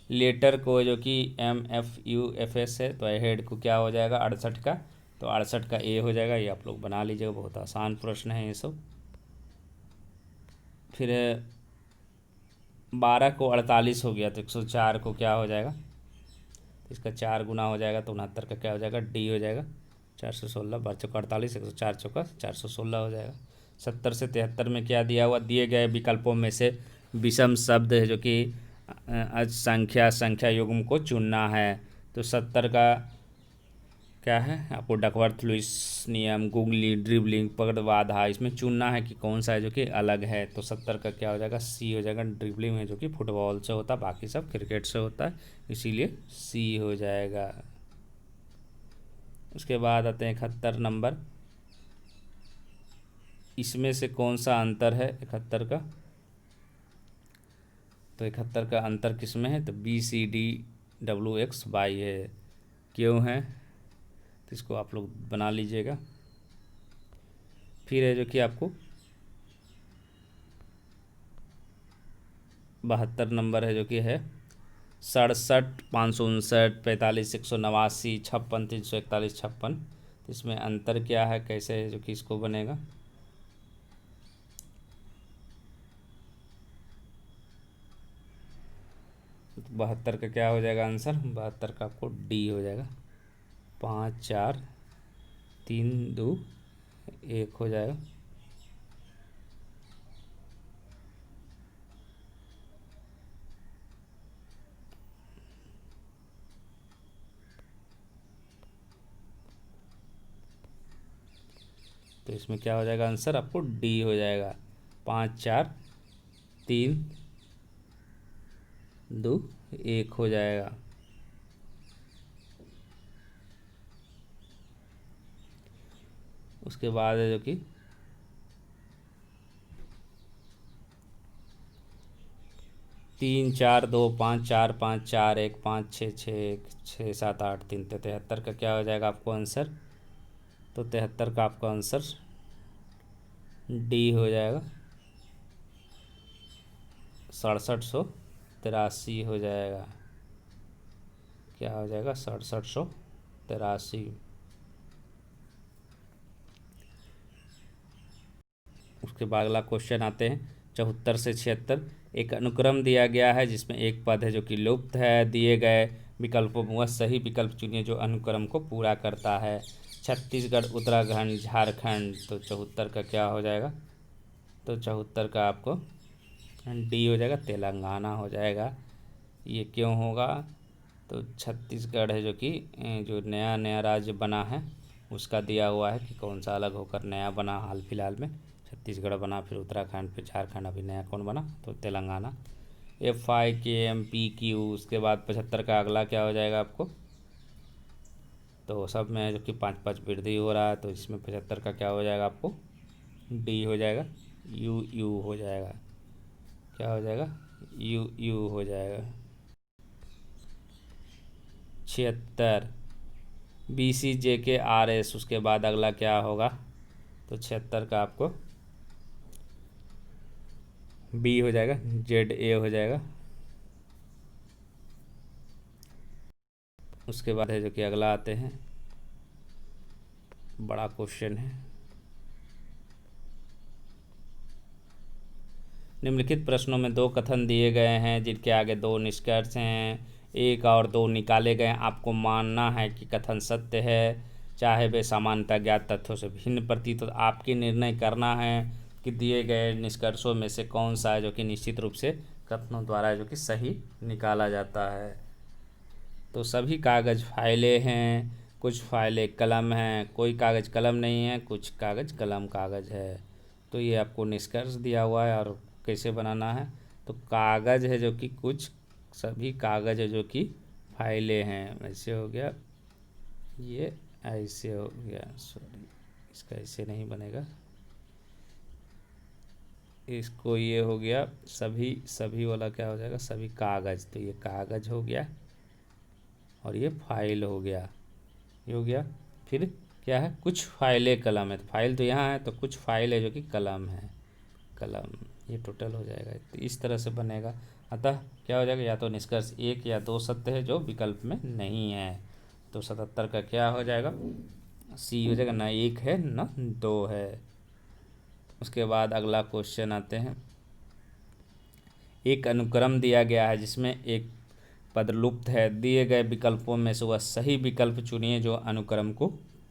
लेटर को जो कि MFUFS है, तो हेड को क्या हो जाएगा 68 का, तो 68 का A हो जाएगा। ये आप लोग बना लीजिएगा, बहुत आसान प्रश्न है ये सब। फिर 12 को 48 हो गया, तो 104 को क्या हो जाएगा, तो इसका 4 गुना हो जाएगा, तो 69 का क्या हो जाएगा, डी हो जाएगा। 416 12 चौका 48, 104 चौका 416 हो जाएगा। 70 से 73 में क्या दिया हुआ, दिए गए विकल्पों में से विषम शब्द है जो कि संख्या संख्या युग्म को चुनना है। तो 70 का क्या है आपको, डकवर्थ लुईस नियम, गुगली, ड्रिबलिंग, पकड़बाधा, इसमें चुनना है कि कौन सा है जो कि अलग है। तो 70 का क्या हो जाएगा, सी हो जाएगा। ड्रिबलिंग है जो कि फुटबॉल से होता है, बाकी सब क्रिकेट से होता है, इसीलिए सी हो जाएगा। उसके बाद आते हैं 71 नंबर, इसमें से कौन सा अंतर है 71 का, तो 71 का अंतर किस में है, तो BCDWXY है। क्यों है, तो इसको आप लोग बना लीजिएगा। फिर है जो कि आपको 72 नंबर है जो कि है 67 559 45 189 56 341 56। तो इसमें अंतर क्या है, कैसे है जो कि इसको बनेगा, तो 72 का क्या हो जाएगा आंसर, 72 का आपको डी हो जाएगा। 5 4 3 2 1 हो जाएगा। तो इसमें क्या हो जाएगा आंसर, आपको डी हो जाएगा। 5 4 3 2 1 हो जाएगा। उसके बाद है जो कि 3 4 2 5 4 5 4 1 5 6 6 1 6 7 8 3, तो 73 का क्या हो जाएगा आपको आंसर? तो 73 का आपका आंसर डी हो जाएगा, 6783 हो जाएगा। क्या हो जाएगा? 6783। उसके बाद अगला क्वेश्चन आते हैं 74 से 76। एक अनुक्रम दिया गया है जिसमें एक पद है जो कि लुप्त है, दिए गए विकल्पों में वह सही विकल्प चुनिए जो अनुक्रम को पूरा करता है। छत्तीसगढ़, उत्तराखंड, झारखंड, तो 74 का क्या हो जाएगा? तो 74 का आपको डी हो जाएगा, तेलंगाना हो जाएगा। ये क्यों होगा? तो छत्तीसगढ़ है जो कि जो नया नया राज्य बना है उसका दिया हुआ है कि कौन सा अलग होकर नया बना। हाल फिलहाल में छत्तीसगढ़ बना, फिर उत्तराखंड, फिर झारखंड, अभी नया कौन बना? तो तेलंगाना। FIKMPQ। उसके बाद 75 का अगला क्या हो जाएगा आपको? तो सब में जो कि 5 5 वृद्धि हो रहा है, तो इसमें 75 का क्या हो जाएगा आपको? डी हो जाएगा, यू हो जाएगा। क्या हो जाएगा? यू हो जाएगा। 76 BCJKRS। उसके बाद अगला क्या होगा? तो 76 का आपको बी हो जाएगा, ZA हो जाएगा। उसके बाद है जो कि अगला आते हैं, बड़ा क्वेश्चन है। निम्नलिखित प्रश्नों में दो कथन दिए गए हैं जिनके आगे दो निष्कर्ष हैं, एक और दो निकाले गए। आपको मानना है कि कथन सत्य है, चाहे वे सामान्यतः ज्ञात तथ्यों से भिन्न प्रतीत हो। तो आपकी निर्णय करना है कि दिए गए निष्कर्षों में से कौन सा है जो कि निश्चित रूप से कथनों द्वारा जो कि सही निकाला जाता है। तो सभी कागज़ फाइलें हैं, कुछ फाइलें कलम हैं, कोई कागज़ कलम नहीं है, कुछ कागज़ कलम कागज़ है। तो ये आपको निष्कर्ष दिया हुआ है और कैसे बनाना है। तो कागज़ है जो कि कुछ, सभी कागज़ है जो कि फाइलें हैं। ऐसे हो गया, ये ऐसे हो गया, सॉरी इसका ऐसे नहीं बनेगा, इसको ये हो गया। सभी सभी वाला क्या हो जाएगा? सभी कागज़। तो ये कागज़ हो गया और ये फाइल हो गया, ये हो गया। फिर क्या है? कुछ फाइलें कलम है, तो फाइल तो यहाँ है, तो कुछ फाइल है जो कि कलम है, कलम। ये टोटल हो जाएगा, तो इस तरह से बनेगा। अतः क्या हो जाएगा? या तो निष्कर्ष एक या दो सत्य है जो विकल्प में नहीं है। तो 77 का क्या हो जाएगा? सी हो जाएगा, ना एक है ना दो है। उसके बाद अगला क्वेश्चन आते हैं, एक अनुक्रम दिया गया है जिसमें एक पद लुप्त है, दिए गए विकल्पों में से वह सही विकल्प चुनिए जो अनुक्रम को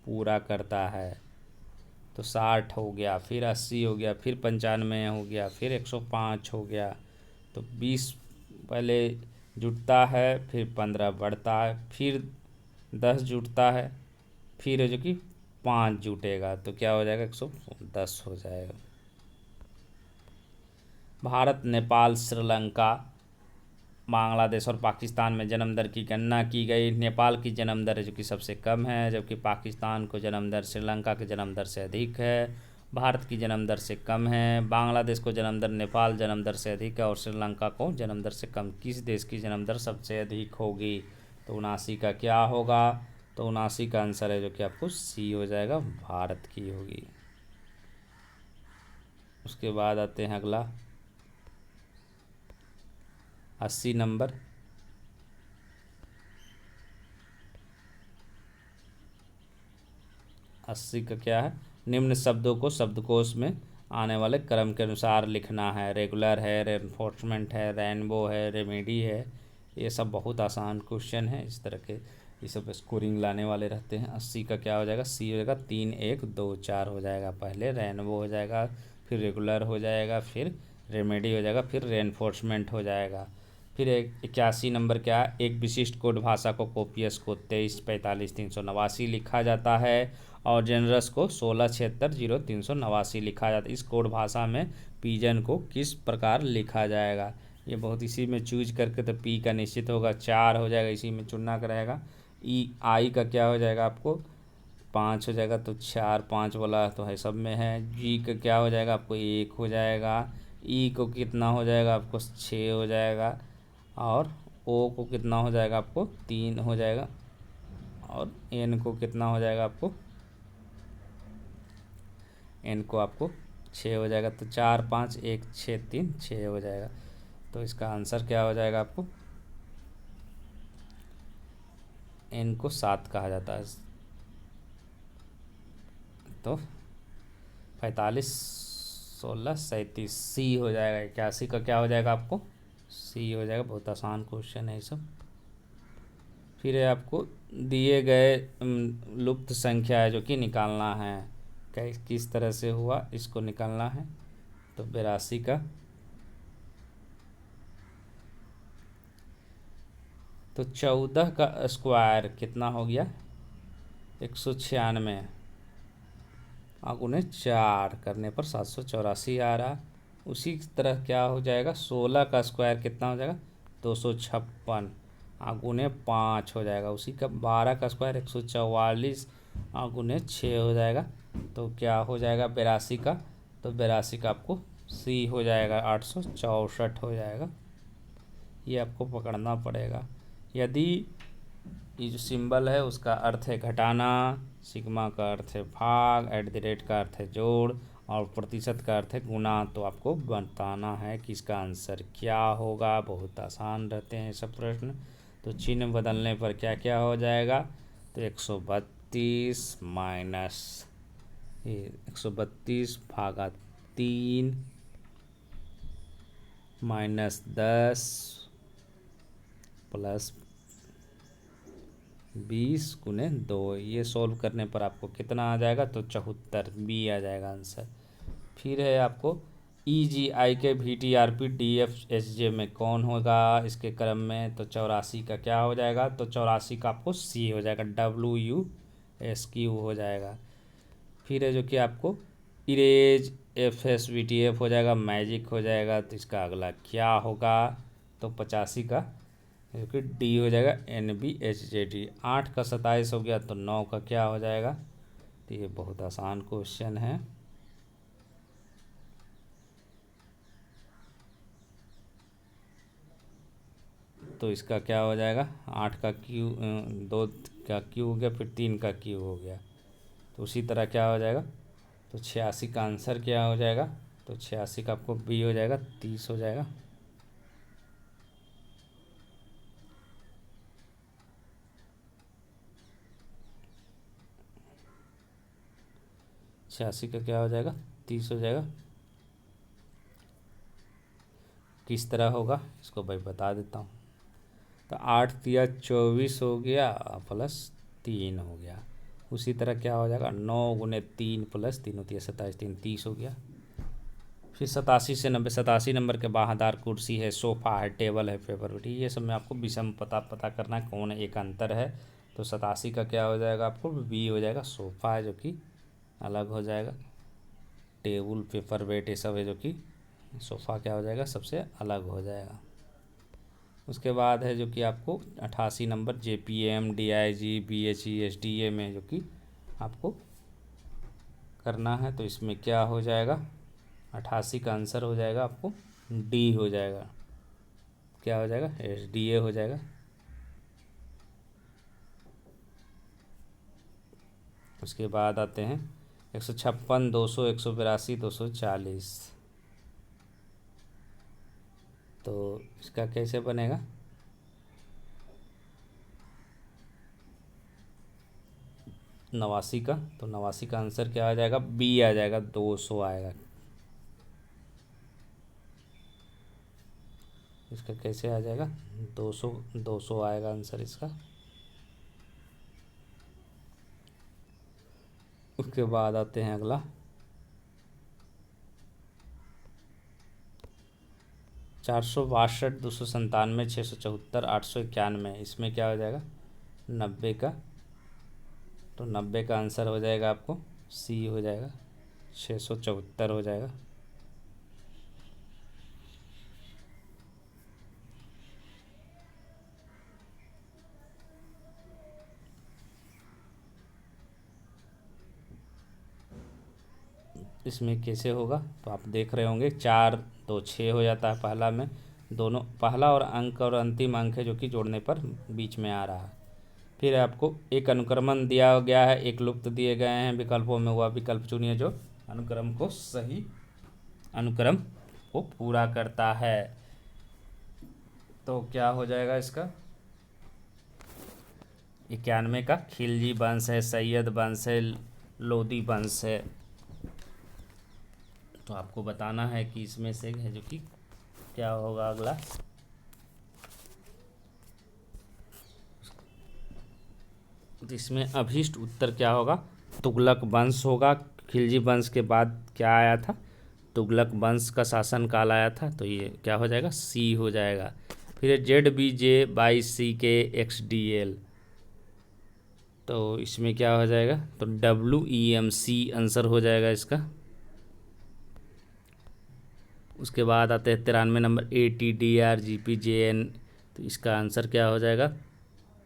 पूरा करता है। तो 60 हो गया, फिर 80 हो गया, फिर 95 हो गया, फिर 105 हो गया। तो 20 पहले जुटता है, फिर 15 बढ़ता है, फिर 10 जुटता है, फिर जो कि 5 जुटेगा। तो क्या हो जाएगा? 110 हो जाएगा। भारत, नेपाल, श्रीलंका, बांग्लादेश और पाकिस्तान में जन्म दर की गणना की गई। नेपाल की जन्म दर जो कि सबसे कम है, जबकि पाकिस्तान को जन्म दर श्रीलंका के जन्म दर से अधिक है। भारत की जन्म दर से कम है, बांग्लादेश को जन्म दर नेपाल जन्म दर से अधिक है और श्रीलंका को जन्म दर से कम। किस देश की जन्म दर सबसे अधिक होगी? तो 79 का क्या होगा? तो 79 का आंसर है जो कि आपको सी हो जाएगा, भारत की होगी। उसके बाद आते हैं अगला 80 नंबर। 80 का क्या है? निम्न शब्दों को शब्दकोश में आने वाले क्रम के अनुसार लिखना है। रेगुलर है, रेनफोर्समेंट है, रेनबो है, रेमेडी है। ये सब बहुत आसान क्वेश्चन है, इस तरह के ये सब स्कोरिंग लाने वाले रहते हैं। 80 का क्या हो जाएगा? सी हो जाएगा, 3 1 2 4 हो जाएगा। पहले रेनबो हो जाएगा, फिर रेगुलर हो जाएगा, फिर रेमेडी हो जाएगा, फिर रेनफोर्समेंट हो जाएगा। फिर 81 नंबर क्या है? एक विशिष्ट कोड भाषा को कोपियस को 23 45 389 लिखा जाता है और जेनरस को 16 76 0 389 लिखा जाता है। इस कोड भाषा में पीजन को किस प्रकार लिखा जाएगा? ये बहुत इसी में चूज करके, तो पी का निश्चित होगा 4 हो जाएगा, इसी में चुनना का रहेगा। आई का क्या हो जाएगा आपको? 5 हो जाएगा, तो 4 5 वाला तो है सब में है। जी का क्या हो जाएगा आपको 1 हो जाएगा। ई को कितना हो जाएगा आपको 6 हो जाएगा। और ओ को कितना हो जाएगा आपको 3 हो जाएगा। और एन को कितना हो जाएगा आपको, एन को आपको 6 हो जाएगा। तो 4 5 1 6 3 6 हो जाएगा। तो इसका आंसर क्या हो जाएगा आपको, एन को 7 कहा जाता है। तो 45 16 37 सी हो जाएगा। 81 का क्या हो जाएगा आपको, सी हो जाएगा। बहुत आसान क्वेश्चन है ये सब। फिर है आपको दिए गए लुप्त संख्या है जो कि निकालना है। किस तरह से हुआ इसको निकालना है। तो 82 का, तो 14 का स्क्वायर कितना हो गया 196। उन्हें 4 करने पर 784 आ रहा। उसी तरह क्या हो जाएगा 16 का स्क्वायर कितना हो जाएगा 256। गुने 5 हो जाएगा। उसी का 12 का स्क्वायर 144 गुने 6 हो जाएगा। तो क्या हो जाएगा 82 का, तो 82 का आपको सी हो जाएगा 864 हो जाएगा। ये आपको पकड़ना पड़ेगा। यदि ये जो सिंबल है उसका अर्थ है घटाना, सिग्मा का अर्थ है भाग, @ का अर्थ है जोड़, और प्रतिशत का अर्थ है गुना, तो आपको बताना है कि इसका आंसर क्या होगा। बहुत आसान रहते हैं सब प्रश्न। तो चिन्ह बदलने पर क्या क्या हो जाएगा, तो 132 माइनस 132 भागा 3 माइनस 10 प्लस 20 गुने 2। ये सॉल्व करने पर आपको कितना आ जाएगा, तो 74 बी आ जाएगा आंसर। फिर है आपको EGI के VTRP DFSJ में कौन होगा इसके क्रम में, तो 84 का क्या हो जाएगा, तो 84 का आपको सी हो जाएगा, WUSQ हो जाएगा। फिर है जो कि आपको इरेज FSVTF हो जाएगा, मैजिक हो जाएगा। तो इसका अगला क्या होगा, तो 85 का जो कि डी हो जाएगा, NBHJD। 8 का 27 हो गया, तो 9 का क्या हो जाएगा। तो ये बहुत आसान क्वेश्चन है। तो इसका क्या हो जाएगा 8 का क्यू 2 का क्यू हो गया, फिर 3 का क्यू हो गया। तो उसी तरह क्या हो जाएगा, तो 86 का आंसर क्या हो जाएगा, तो 86 का आपको बी हो जाएगा 30 हो जाएगा। छियासी का क्या हो जाएगा 30 हो जाएगा। किस तरह होगा इसको भाई बता देता हूँ। तो 8 तिया 24 हो गया प्लस 3 हो गया। उसी तरह क्या हो जाएगा 9 गुने 3 प्लस 3 होती है 27, 3 30 हो गया। फिर 87 से 90, 87 नंबर के बाहरदार कुर्सी है, सोफ़ा है, टेबल है, पेपर वेटी, ये सब में आपको विषम पता करना है कौन एक अंतर है। तो 87 का क्या हो जाएगा आपको बी हो जाएगा, सोफ़ा है जो कि अलग हो जाएगा। टेबल पेपर वेट ये सब है जो कि सोफ़ा क्या हो जाएगा सबसे अलग हो जाएगा। उसके बाद है जो कि आपको 88 number JPM DIG BHE SDA में जो कि आपको करना है। तो इसमें क्या हो जाएगा 88 का आंसर हो जाएगा आपको डी हो जाएगा। क्या हो जाएगा SDA हो जाएगा। उसके बाद आते हैं 156 200 182 240। तो इसका कैसे बनेगा, नवासी का, तो 89 का आंसर क्या आ जाएगा बी आ जाएगा 200 आएगा। इसका कैसे आ जाएगा 200 आएगा आंसर इसका। उसके बाद आते हैं अगला 462 297 674 891। इसमें क्या हो जाएगा 90 का, तो 90 का आंसर हो जाएगा आपको सी हो जाएगा 674 हो जाएगा। इसमें कैसे होगा तो आप देख रहे होंगे 4 2 6 हो जाता है पहला में, दोनों पहला और अंक और अंतिम अंक है जो कि जोड़ने पर बीच में आ रहा है। फिर आपको एक अनुक्रमण दिया गया है, एक लुप्त दिए गए हैं विकल्पों में, वह विकल्प चुनिए जो अनुक्रम को सही अनुक्रम को पूरा करता है। तो क्या हो जाएगा इसका, 91 का खिलजी वंश है, सैयद वंश है, लोदी वंश है। तो आपको बताना है कि इसमें से है जो कि क्या होगा अगला। तो इसमें अभीष्ट उत्तर क्या होगा, तुगलक वंश होगा। खिलजी वंश के बाद क्या आया था, तुगलक वंश का शासन काल आया था, तो ये क्या हो जाएगा, सी हो जाएगा। फिर ZBJ22CK XDL, तो इसमें क्या हो जाएगा, तो WEMC आंसर हो जाएगा इसका। उसके बाद आते हैं 93 नंबर ATDRGPJN, तो इसका आंसर क्या हो जाएगा,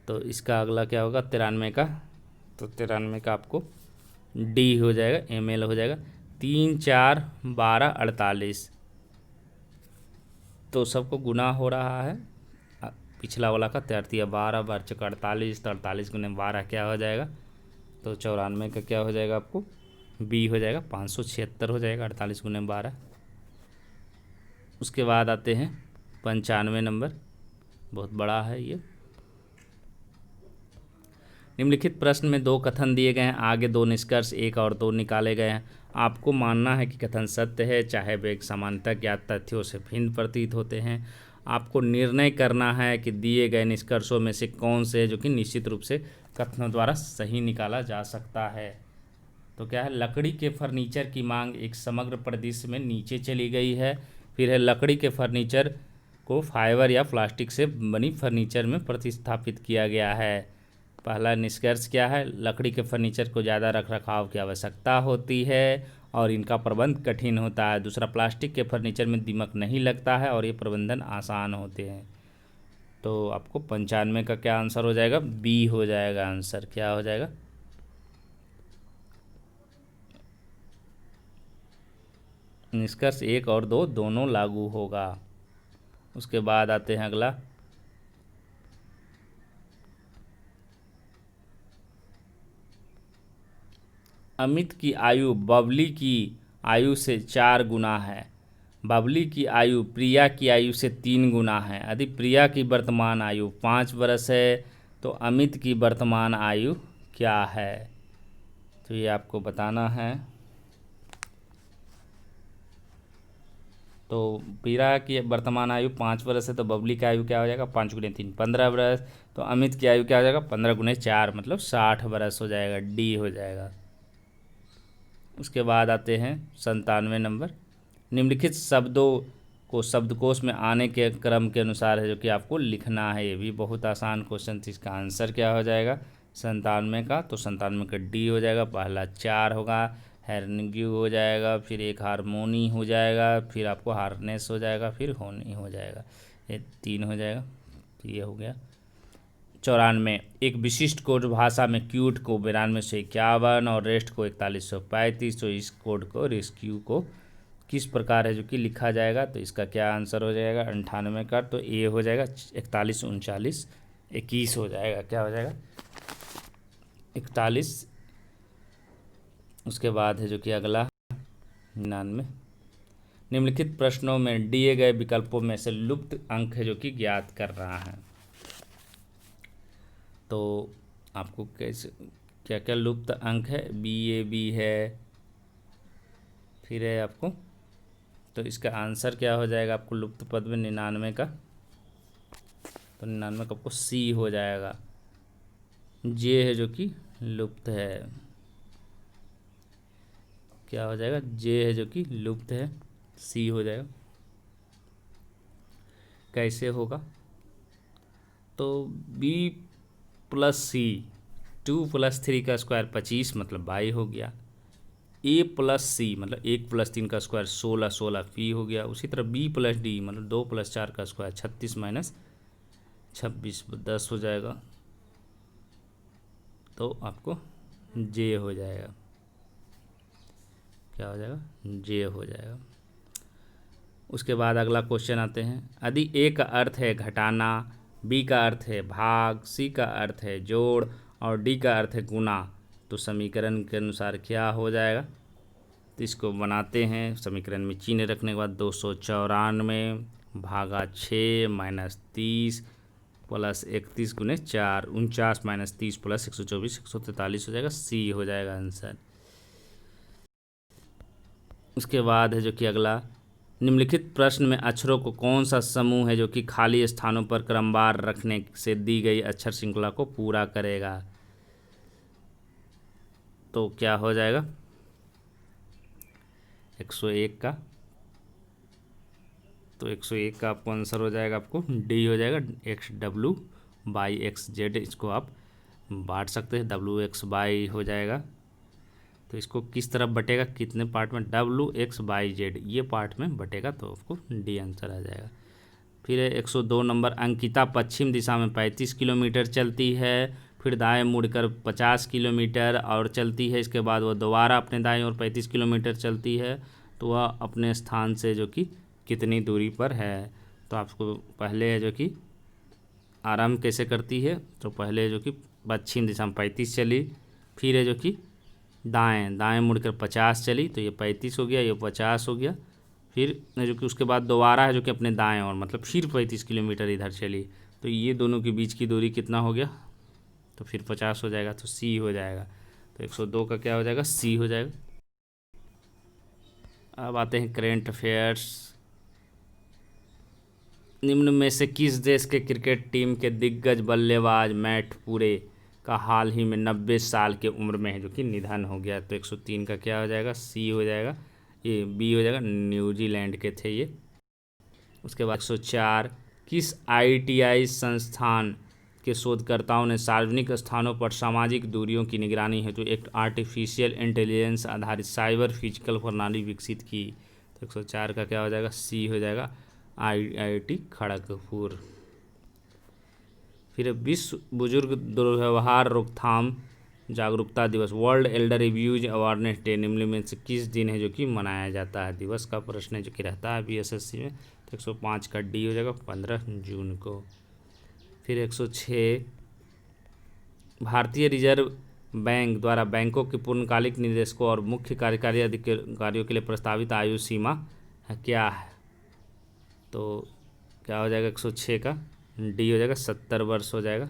तो इसका अगला क्या होगा 93 का, तो 93 का आपको D हो जाएगा, ML हो जाएगा। 3 4 12 48, तो सबको गुना हो रहा है पिछला वाला का, 33 12 12 चौक 48, तो 48 गुने 12 क्या हो जाएगा, तो 94 का क्या हो जाएगा आपको B हो जाएगा, 576 हो जाएगा 48 गुने 12। उसके बाद आते हैं 95 नंबर, बहुत बड़ा है ये। निम्नलिखित प्रश्न में 2 कथन दिए गए हैं, आगे 2 निष्कर्ष 1 और 2 निकाले गए हैं। आपको मानना है कि कथन सत्य है, चाहे वे एक समानता ज्ञात तथ्यों से भिन्न प्रतीत होते हैं। आपको निर्णय करना है कि दिए गए निष्कर्षों में से कौन से है जो कि निश्चित रूप से कथनों द्वारा सही निकाला जा सकता है। तो क्या है, लकड़ी के फर्नीचर की मांग एक समग्र परिदृश्य में नीचे चली गई है। फिर है, लकड़ी के फर्नीचर को फाइबर या प्लास्टिक से बनी फर्नीचर में प्रतिस्थापित किया गया है। पहला निष्कर्ष क्या है, लकड़ी के फर्नीचर को ज़्यादा रख रखाव की आवश्यकता होती है और इनका प्रबंध कठिन होता है। दूसरा, प्लास्टिक के फर्नीचर में दीमक नहीं लगता है और ये प्रबंधन आसान होते हैं। तो आपको 95 का क्या आंसर हो जाएगा, बी हो जाएगा आंसर। क्या हो जाएगा, निष्कर्ष 1 और 2 दोनों लागू होगा। उसके बाद आते हैं अगला, अमित की आयु बबली की आयु से 4 गुना है। बबली की आयु प्रिया की आयु से 3 गुना है। यदि प्रिया की वर्तमान आयु 5 वर्ष है तो अमित की वर्तमान आयु क्या है, तो ये आपको बताना है। तो प्रिया की वर्तमान आयु 5 वर्ष है, तो बबली की आयु क्या हो जाएगा, 5 गुने 3 15 वर्ष। तो अमित की आयु क्या हो जाएगा, 15 गुने 4 मतलब 60 वर्ष हो जाएगा, डी हो जाएगा। उसके बाद आते हैं 97 नंबर, निम्नलिखित शब्दों को शब्दकोश में आने के क्रम के अनुसार है जो कि आपको लिखना है। ये भी बहुत आसान क्वेश्चन थी। इसका आंसर क्या हो जाएगा 97 का, तो 97 का डी हो जाएगा। पहला 4 होगा, हैरनग्यू हो जाएगा, फिर एक हारमोनी हो जाएगा, फिर आपको हार्नेस हो जाएगा, फिर होनी हो जाएगा, ये 3 हो जाएगा। तो ये हो गया। 94, एक विशिष्ट कोड भाषा में क्यूट को 92 से 51 और रेस्ट को 4135, तो इस कोड को रेस्क्यू को किस प्रकार है जो कि लिखा जाएगा, तो इसका क्या आंसर हो जाएगा 98 का, तो ए हो जाएगा 41 39 21 हो जाएगा। क्या हो जाएगा 41। उसके बाद है जो कि अगला 99, निम्नलिखित प्रश्नों में दिए गए विकल्पों में से लुप्त अंक है जो कि ज्ञात कर रहा है। तो आपको कैसे क्या क्या लुप्त अंक है, BAB है, फिर है आपको, तो इसका आंसर क्या हो जाएगा आपको लुप्त पद में 99 का, तो 99 का आपको सी हो जाएगा। जे है जो कि लुप्त है, क्या हो जाएगा, जे है जो कि लुप्त है, सी हो जाएगा। कैसे होगा, तो B+C 2 + 3 का स्क्वायर 25 मतलब 22 हो गया। A+C मतलब 1 + 3 का स्क्वायर 16 16 फी हो गया। उसी तरह B+D मतलब 2 + 4 का स्क्वायर 36 - 26 10 हो जाएगा, तो आपको जे हो जाएगा। क्या हो जाएगा, जे हो जाएगा। उसके बाद अगला क्वेश्चन आते हैं। यदि ए का अर्थ है घटाना, बी का अर्थ है भाग, सी का अर्थ है जोड़ और डी का अर्थ है गुना, तो समीकरण के अनुसार क्या हो जाएगा। तो इसको बनाते हैं। समीकरण में चिन्ह रखने के बाद 294 भागा 6 माइनस 30 प्लस 31 गुने 4, 49 माइनस 30 प्लस 124, 143 हो जाएगा। सी हो जाएगा आंसर। उसके बाद है जो कि अगला, निम्नलिखित प्रश्न में अक्षरों को कौन सा समूह है जो कि खाली स्थानों पर क्रमवार रखने से दी गई अक्षर श्रृंखला को पूरा करेगा। तो क्या हो जाएगा, 101 का, तो 101 का आपको आंसर हो जाएगा, आपको डी हो जाएगा। XW/XZ, इसको आप बांट सकते हैं, WX/Y हो जाएगा। तो इसको किस तरफ बटेगा, कितने पार्ट में, WX/Z ये पार्ट में बटेगा, तो आपको डी आंसर आ जाएगा। फिर 102 नंबर, अंकिता पश्चिम दिशा में 35 किलोमीटर चलती है, फिर दाएं मुड़कर 50 किलोमीटर और चलती है। इसके बाद वह दोबारा अपने दाएं ओर 35 किलोमीटर चलती है, तो वह अपने स्थान से जो कि कितनी दूरी पर है। तो आपको पहले है जो कि आरंभ कैसे करती है, तो पहले जो कि पश्चिम दिशा में 35 चली, फिर है जो कि दाएं मुड़कर 50 चली, तो ये 35 हो गया, ये 50 हो गया। फिर जो कि उसके बाद दोबारा है जो कि अपने दाएं ओर, मतलब फिर 35 किलोमीटर इधर चली, तो ये दोनों के बीच की दूरी कितना हो गया, तो फिर 50 हो जाएगा, तो सी हो जाएगा। तो 102 का क्या हो जाएगा, सी हो जाएगा। अब आते हैं करेंट अफेयर्स। निम्न में से किस देश के क्रिकेट टीम के दिग्गज बल्लेबाज मैट पूरे का हाल ही में 90 साल की उम्र में है जो कि निधन हो गया। तो 103 का क्या हो जाएगा, सी हो जाएगा, ये बी हो जाएगा, न्यूजीलैंड के थे ये। उसके बाद 104, किस ITI संस्थान के शोधकर्ताओं ने सार्वजनिक स्थानों पर सामाजिक दूरियों की निगरानी हेतु एक आर्टिफिशियल इंटेलिजेंस आधारित साइबर फिजिकल प्रणाली विकसित की। तो 104 का क्या हो जाएगा, सी हो जाएगा, IIT खड़गपुर। फिर विश्व बुजुर्ग दुर्व्यवहार रोकथाम जागरूकता दिवस, world Elder abuse awareness day, निम्न में से किस दिन है जो कि मनाया जाता है। दिवस का प्रश्न है जो कि रहता है BSSC में। तो 105 का डी हो जाएगा, 15 जून को। फिर 106, भारतीय रिजर्व बैंक द्वारा बैंकों के पूर्णकालिक निदेशकों और मुख्य कार्यकारी अधिकारियों के लिए प्रस्तावित आयु सीमा क्या है। तो क्या हो जाएगा, 106 का डी हो जाएगा, 70 वर्ष हो जाएगा।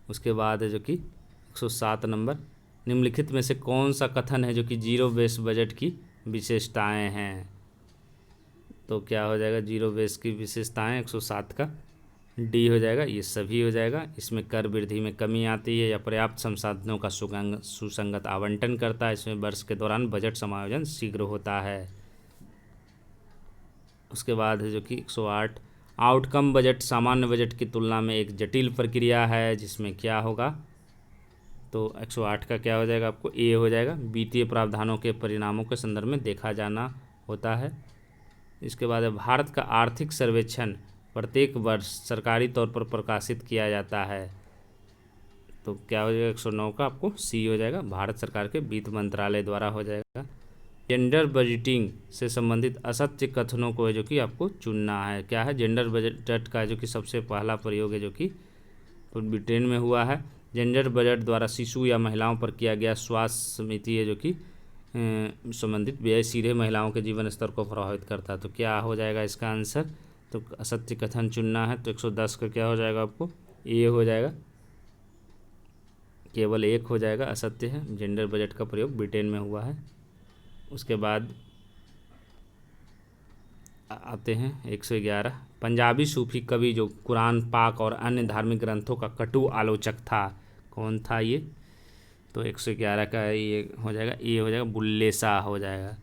उसके बाद है जो कि 107 नंबर, निम्नलिखित में से कौन सा कथन है जो कि जीरो बेस बजट की विशेषताएं हैं। तो क्या हो जाएगा, जीरो बेस की विशेषताएं 107 का डी हो जाएगा, ये सभी हो जाएगा। इसमें कर वृद्धि में कमी आती है या पर्याप्त संसाधनों का सुसंगत आवंटन करता है। इसमें वर्ष के दौरान बजट समायोजन शीघ्र होता है। उसके बाद है जो कि 108, आउटकम बजट सामान्य बजट की तुलना में एक जटिल प्रक्रिया है जिसमें क्या होगा। तो 108 का क्या हो जाएगा, आपको ए हो जाएगा, वित्तीय प्रावधानों के परिणामों के संदर्भ में देखा जाना होता है। इसके बाद भारत का आर्थिक सर्वेक्षण प्रत्येक वर्ष सरकारी तौर पर प्रकाशित किया जाता है। तो क्या हो जाएगा, 109 का आपको सी हो जाएगा, भारत सरकार के वित्त मंत्रालय द्वारा हो जाएगा। जेंडर बजटिंग से संबंधित असत्य कथनों को है जो कि आपको चुनना है। क्या है, जेंडर बजट का जो कि सबसे पहला प्रयोग है जो कि ब्रिटेन में हुआ है। जेंडर बजट द्वारा शिशु या महिलाओं पर किया गया स्वास्थ्य समिति है जो कि संबंधित व्यय सीधे महिलाओं के जीवन स्तर को प्रभावित करता है। तो क्या हो जाएगा इसका आंसर, तो असत्य कथन चुनना है। तो 110 का क्या हो जाएगा, आपको ए हो जाएगा, केवल एक हो जाएगा, असत्य है। जेंडर बजट का प्रयोग ब्रिटेन में हुआ है। उसके बाद आते हैं 111, पंजाबी सूफी कवि जो कुरान पाक और अन्य धार्मिक ग्रंथों का कटु आलोचक था, कौन था ये। तो 111 का ये हो जाएगा, ये हो जाएगा, बुल्ले शाह हो जाएगा।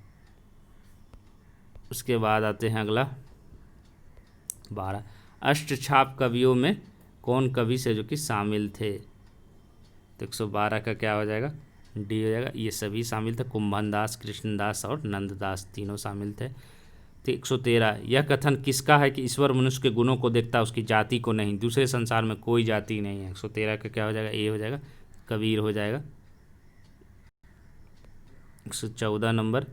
उसके बाद आते हैं अगला 12, अष्टछाप कवियों में कौन कवि से जो कि शामिल थे। तो 112 का क्या हो जाएगा, डी हो जाएगा, ये सभी शामिल थे, कुंभन दास, कृष्णदास और नंददास तीनों शामिल थे। तो 113, यह कथन किसका है कि ईश्वर मनुष्य के गुणों को देखता है, उसकी जाति को नहीं, दूसरे संसार में कोई जाति नहीं है। 113 का क्या हो जाएगा, ए हो जाएगा, कबीर हो जाएगा। 114 नंबर,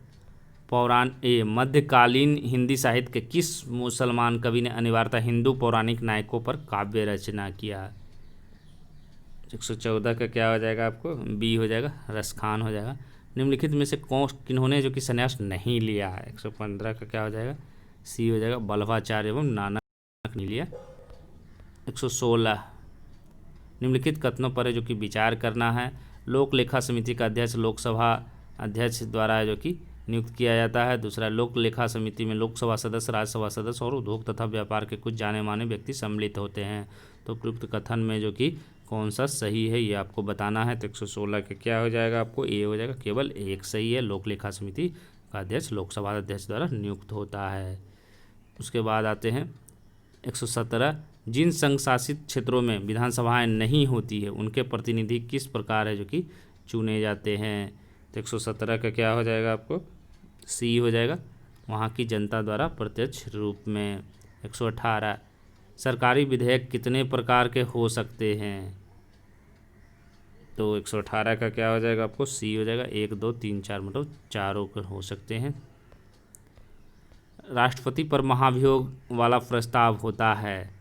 मध्यकालीन हिंदी साहित्य के किस मुसलमान कवि ने अनिवार्यतः हिंदू पौराणिक नायकों पर काव्य रचना किया? 114 का क्या हो जाएगा आपको? बी हो जाएगा, रसखान हो जाएगा। निम्नलिखित में से कौन किन्होंने जो कि संन्यास नहीं लिया है? 115 का क्या हो जाएगा? सी हो जाएगा, बल्लभाचार्य एवं नानक ने लिया। 116, निम्नलिखित कथनों पर जो कि विचार करना है। लोक लेखा समिति का अध्यक्ष लोकसभा अध्यक्ष द्वारा जो कि नियुक्त किया जाता है। दूसरा, लोक लेखा समिति में लोकसभा सदस्य, राज्यसभा सदस्य और उद्योग तथा व्यापार के कुछ जाने माने व्यक्ति सम्मिलित होते हैं। तो उपयुक्त कथन में जो कि कौन सा सही है ये आपको बताना है। तो 116 के क्या हो जाएगा आपको? ए हो जाएगा, केवल एक सही है। लोक लेखा समिति का अध्यक्ष लोकसभा अध्यक्ष द्वारा नियुक्त होता है। उसके बाद आते हैं 117, जिन संघ शासित क्षेत्रों में विधानसभाएं नहीं होती है उनके प्रतिनिधि किस प्रकार है जो कि चुने जाते हैं? तो 117 का क्या हो जाएगा आपको? सी हो जाएगा, वहाँ की जनता द्वारा प्रत्यक्ष रूप में। 118, सरकारी विधेयक कितने प्रकार के हो सकते हैं? तो 118 का क्या हो जाएगा आपको? सी हो जाएगा, 1 2 3 4, मतलब चारों के हो सकते हैं। राष्ट्रपति पर महाभियोग वाला प्रस्ताव होता है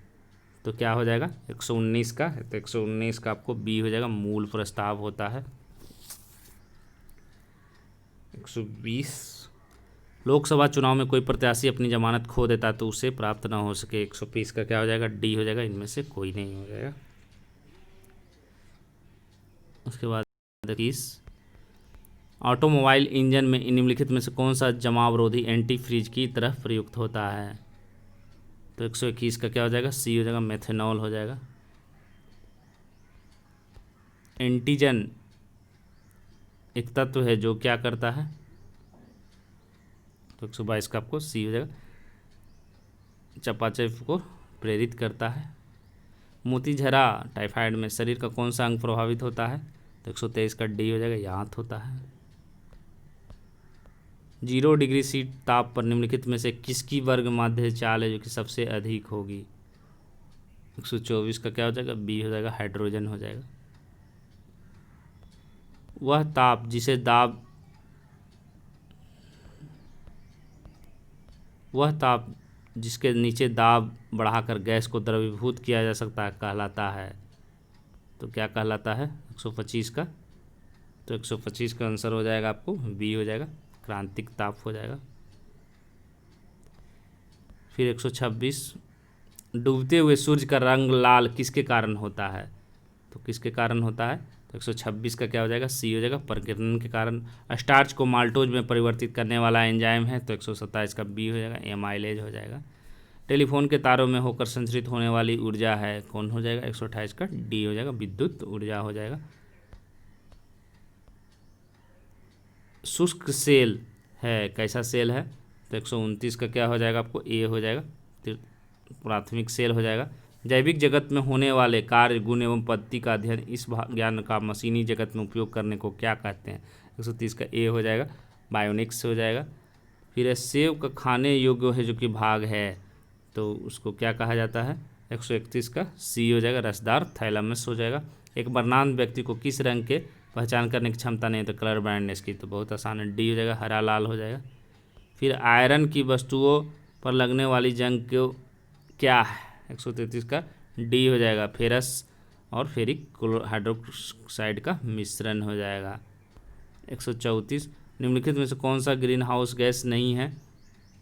तो क्या हो जाएगा? 119 का। तो 119 का आपको बी हो जाएगा, मूल प्रस्ताव होता है। 120, लोकसभा चुनाव में कोई प्रत्याशी अपनी जमानत खो देता तो उसे प्राप्त ना हो सके। 120 का क्या हो जाएगा? डी हो जाएगा, इनमें से कोई नहीं हो जाएगा। उसके बाद 21, ऑटोमोबाइल इंजन में निम्नलिखित में से कौन सा जमावरोधी एंटी फ्रीज की तरह प्रयुक्त होता है? तो 121 का क्या हो जाएगा? सी हो जाएगा, मेथेनॉल हो जाएगा। एंटीजन एक तत्व है जो क्या करता है? तो 122 का आपको सी हो जाएगा, चयापचय को प्रेरित करता है। मोतीझरा टाइफाइड में शरीर का कौन सा अंग प्रभावित होता है? तो 123 का डी हो जाएगा, आंत होता है। 0 डिग्री सी ताप पर निम्नलिखित में से किसकी वर्ग माध्य चाल है जो कि सबसे अधिक होगी? 124 का क्या हो जाएगा? बी हो जाएगा, हाइड्रोजन हो जाएगा। वह ताप जिसके नीचे दाब बढ़ाकर गैस को द्रवीभूत किया जा सकता है कहलाता है। तो क्या कहलाता है? 125 का। तो 125 का आंसर हो जाएगा आपको बी हो जाएगा, क्रांतिक ताप हो जाएगा। फिर 126, डूबते हुए सूर्य का रंग लाल किसके कारण होता है? तो किसके कारण होता है? तो 126 का क्या हो जाएगा? सी हो जाएगा, परिकीर्णन के कारण। स्टार्च को माल्टोज में परिवर्तित करने वाला एंजाइम है तो 127 का बी हो जाएगा, एमाइलेज हो जाएगा। टेलीफोन के तारों में होकर संचरित होने वाली ऊर्जा है कौन हो जाएगा? 128 का डी हो जाएगा, विद्युत ऊर्जा हो जाएगा। शुष्क सेल है, कैसा सेल है? तो 129 का क्या हो जाएगा आपको? ए हो जाएगा, प्राथमिक सेल हो जाएगा। जैविक जगत में होने वाले कार्य, गुण एवं पद्धति का अध्ययन इस ज्ञान का मशीनी जगत में उपयोग करने को क्या कहते हैं? 130 का ए हो जाएगा, बायोनिक्स हो जाएगा। फिर सेब का खाने योग्य है जो कि भाग है तो उसको क्या कहा जाता है? 131 का सी हो जाएगा, रसदार थैलेमस हो जाएगा। एक वर्णांध व्यक्ति को किस रंग के पहचान करने की क्षमता नहीं है? तो कलर ब्लाइंडनेस की। तो बहुत आसान है, डी हो जाएगा, हरा लाल हो जाएगा। फिर आयरन की वस्तुओं पर लगने वाली जंग को क्या है? 133 का डी हो जाएगा, फेरस और फेरिक हाइड्रोक्साइड का मिश्रण हो जाएगा। 134, निम्नलिखित में से कौन सा ग्रीन हाउस गैस नहीं है?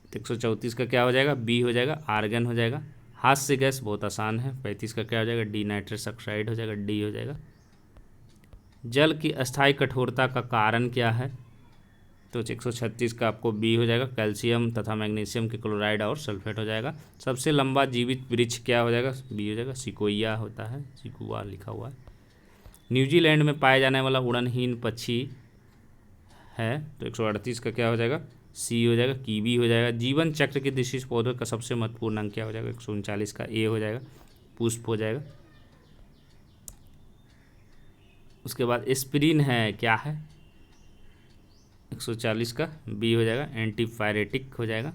तो 134 का क्या हो जाएगा? बी हो जाएगा, आर्गन हो जाएगा। हास्य गैस बहुत आसान है। 35 का क्या हो जाएगा? डी नाइट्रस ऑक्साइड हो जाएगा, डी हो जाएगा। जल की अस्थायी कठोरता का कारण क्या है? तो 136 का आपको बी हो जाएगा, कैल्शियम तथा मैग्नीशियम के क्लोराइड और सल्फेट हो जाएगा। सबसे लंबा जीवित वृक्ष क्या हो जाएगा? बी हो जाएगा, सिकोया होता है, सिकुआ लिखा हुआ है। न्यूजीलैंड में पाए जाने वाला उड़नहीन पक्षी है तो 138 का क्या हो जाएगा? सी हो जाएगा, कीवी हो जाएगा। जीवन चक्र की दृष्टि से पौधों का सबसे महत्वपूर्ण अंग क्या हो जाएगा? 139 का ए हो जाएगा, पुष्प हो जाएगा। उसके बाद एस्पिरिन है, क्या है? 140 का बी हो जाएगा, एंटीपायरेटिक हो जाएगा।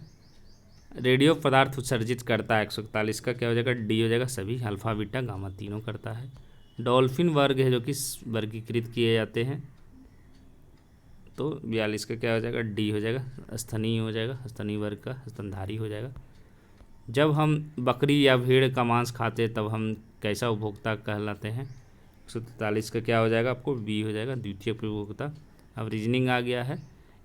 रेडियो पदार्थ उत्सर्जित करता है 141 का क्या हो जाएगा? डी हो जाएगा, सभी अल्फा बीटा गामा तीनों करता है। डॉल्फिन वर्ग है जो कि वर्गीकृत किए जाते हैं तो 42 का क्या हो जाएगा, डी हो जाएगा, स्थनीय हो जाएगा, स्थनीय वर्ग का स्तनधारी हो जाएगा। जब हम बकरी या भेड़ का मांस खाते तब हम कैसा उपभोक्ता कहलाते हैं? 143 का क्या हो जाएगा आपको, बी हो जाएगा, द्वितीय उपभोक्ता। अब रीजनिंग आ गया है,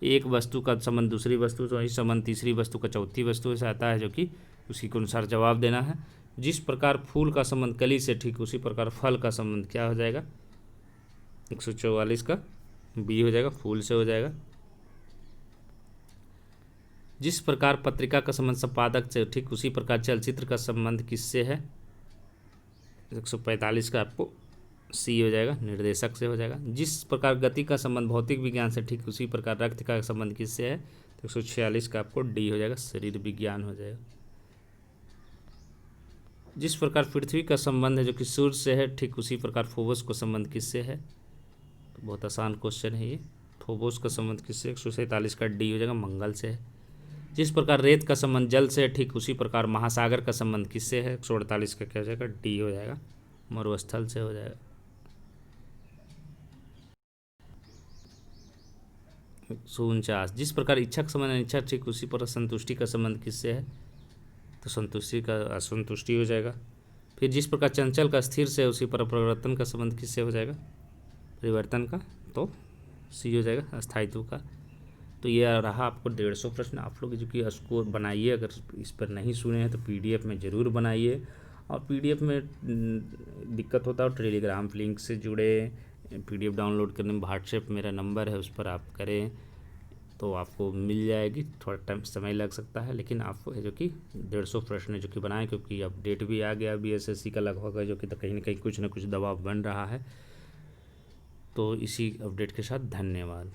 एक वस्तु का संबंध दूसरी वस्तु से वही संबंध तीसरी वस्तु का चौथी वस्तु से आता है, जो कि उसी के अनुसार जवाब देना है। जिस प्रकार फूल का संबंध कली से, ठीक उसी प्रकार फल का संबंध क्या हो जाएगा, 144 का बी हो जाएगा, फूल से हो जाएगा। जिस प्रकार पत्रिका का संबंध संपादक से, ठीक उसी प्रकार चलचित्र का संबंध किससे है, 145 का आपको सी हो जाएगा, निर्देशक से हो जाएगा। जिस प्रकार गति का संबंध भौतिक विज्ञान से, ठीक उसी प्रकार रक्त का संबंध किससे है, तो 146 का आपको डी हो जाएगा, शरीर विज्ञान हो जाएगा। जिस प्रकार पृथ्वी का संबंध है जो कि सूर्य से है, ठीक उसी प्रकार फोबोस का संबंध किससे है, तो बहुत आसान क्वेश्चन है ये, फोबोस का संबंध किससे, 147 का डी हो जाएगा, मंगल से है। जिस प्रकार रेत का संबंध जल से है, ठीक उसी प्रकार महासागर का संबंध किससे है, 148 का क्या हो जाएगा, डी हो जाएगा, मरुस्थल से हो जाएगा। 149 जिस प्रकार इच्छा का संबंध अनिच्छा, ठीक उसी प्रकार संतुष्टि का संबंध किससे है, तो संतुष्टि का असंतुष्टि हो जाएगा। फिर जिस प्रकार चंचल का स्थिर से उसी पर परिवर्तन का संबंध किससे हो जाएगा, परिवर्तन का, तो सी हो जाएगा, अस्थायित्व का। तो ये रहा आपको 150 प्रश्न। आप लोग जो कि इसको बनाइए, अगर इस पर नहीं सुने हैं तो पीडीएफ में ज़रूर बनाइए, और पीडीएफ में दिक्कत होता है और टेलीग्राम लिंक से जुड़े, पीडीएफ डाउनलोड करने में व्हाट्सएप मेरा नंबर है, उस पर आप करें तो आपको मिल जाएगी। थोड़ा टाइम समय लग सकता है, लेकिन आपको जो कि 150 प्रश्न जो कि बनाए, क्योंकि अपडेट भी आ गया बीएसएससी का लगभग, जो कि तो कहीं ना कहीं कुछ ना कुछ दबाव बन रहा है। तो इसी अपडेट के साथ धन्यवाद।